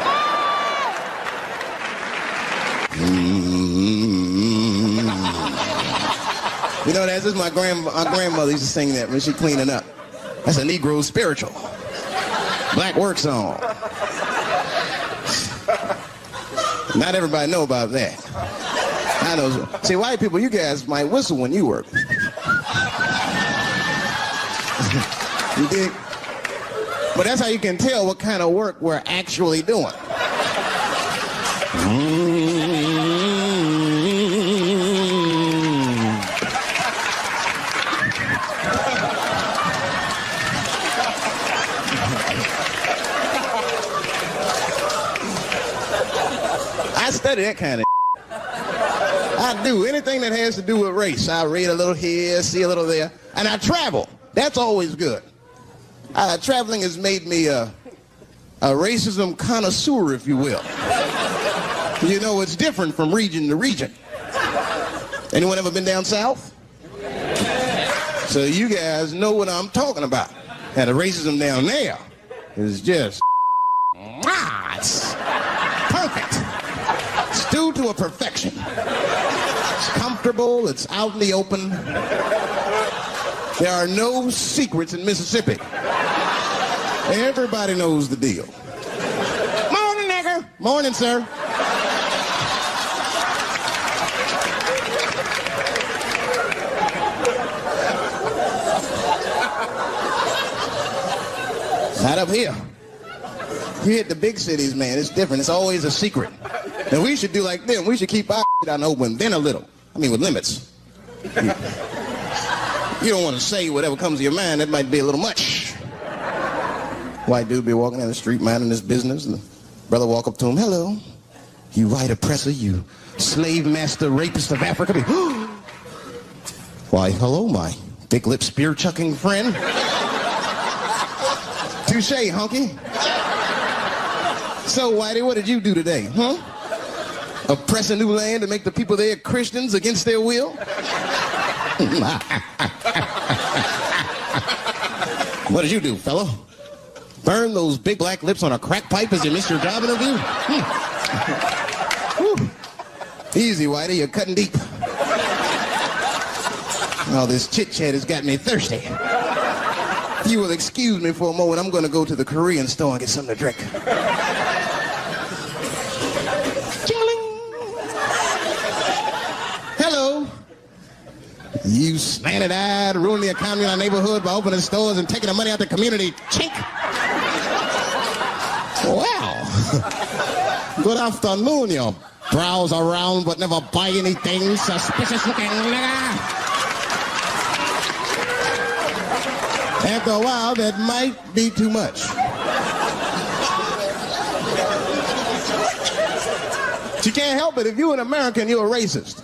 You know, that's just my grandmother used to sing that when she cleaning up. That's a Negro spiritual. Black work song. Not everybody know about that. I know. See, white people, you guys might whistle when you work. You dig? But that's how you can tell what kind of work we're actually doing. I study that kind of I do. Anything that has to do with race. I read a little here, see a little there. And I travel. That's always good. Traveling has made me a racism connoisseur, if you will. You know, it's different from region to region. Anyone ever been down south? So you guys know what I'm talking about. And the racism down there is just, it's perfect. It's due to a perfection. It's comfortable, it's out in the open. There are no secrets in Mississippi. Everybody knows the deal. Morning, nigger. Morning, sir. Not up here. You hit the big cities, man. It's different. It's always a secret. And we should do like them. We should keep our shit out open, then a little. I mean, with limits. You don't want to say whatever comes to your mind. That might be a little much. White dude be walking down the street minding his business, and the brother walk up to him. Hello, you white oppressor, you slave master rapist of Africa. Why, hello, my big lip spear chucking friend. Touche, hunky. So, Whitey, what did you do today, huh? Oppress a new land to make the people there Christians against their will? What did you do, fellow? Burn those big black lips on a crack pipe as you miss your job interview? Easy, Whitey, you're cutting deep. All this chit-chat has got me thirsty. If you will excuse me for a moment, I'm going to go to the Korean store and get something to drink. Hello. You slanted-eyed, ruining the economy in our neighborhood by opening stores and taking the money out the community. Chink. Wow. Good afternoon, you browse around but never buy anything. Suspicious looking nigga. After a while, that might be too much. But you can't help it. If you're an American, you're a racist.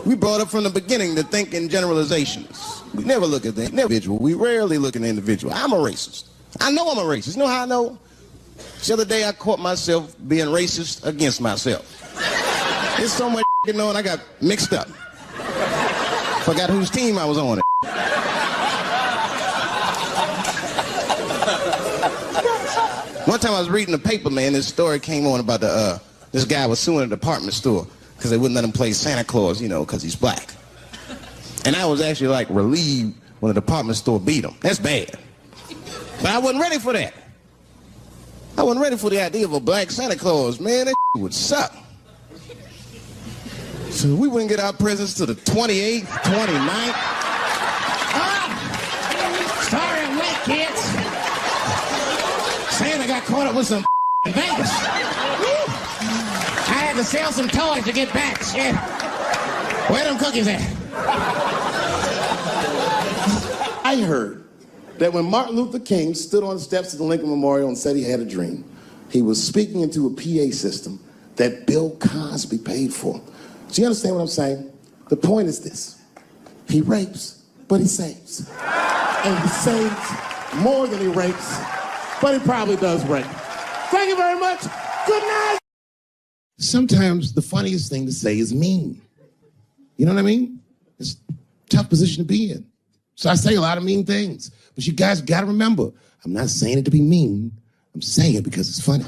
We brought up from the beginning to think in generalizations. We never look at the individual. We rarely look at the individual. I'm a racist. I know I'm a racist. You know how I know? The other day I caught myself being racist against myself. There's so much and I got mixed up. Forgot whose team I was on. One time I was reading the paper, man, this story came on about this guy was suing a department store because they wouldn't let him play Santa Claus, you know, because he's black. And I was actually like relieved when the department store beat him. That's bad. But I wasn't ready for that. I wasn't ready for the idea of a black Santa Claus, man. That would suck. So we wouldn't get our presents till the 28th, 29th. Sorry I'm late, kids. Santa got caught up with some in Vegas. I had to sell some toys to get back, shit. Where them cookies at?
I heard that when Martin Luther King stood on the steps of the Lincoln Memorial and said he had a dream, he was speaking into a PA system that Bill Cosby paid for. Do you understand what I'm saying? The point is this. He rapes, but he saves. And he saves more than he rapes, but he probably does rape. Thank you very much. Good night. Sometimes the funniest thing to say is mean. You know what I mean? It's a tough position to be in. So I say a lot of mean things. But you guys got to remember, I'm not saying it to be mean. I'm saying it because it's funny.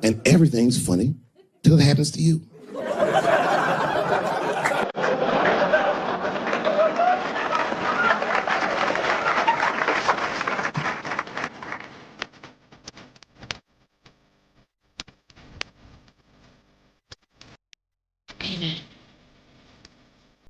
And everything's funny till it happens to you.
Amen.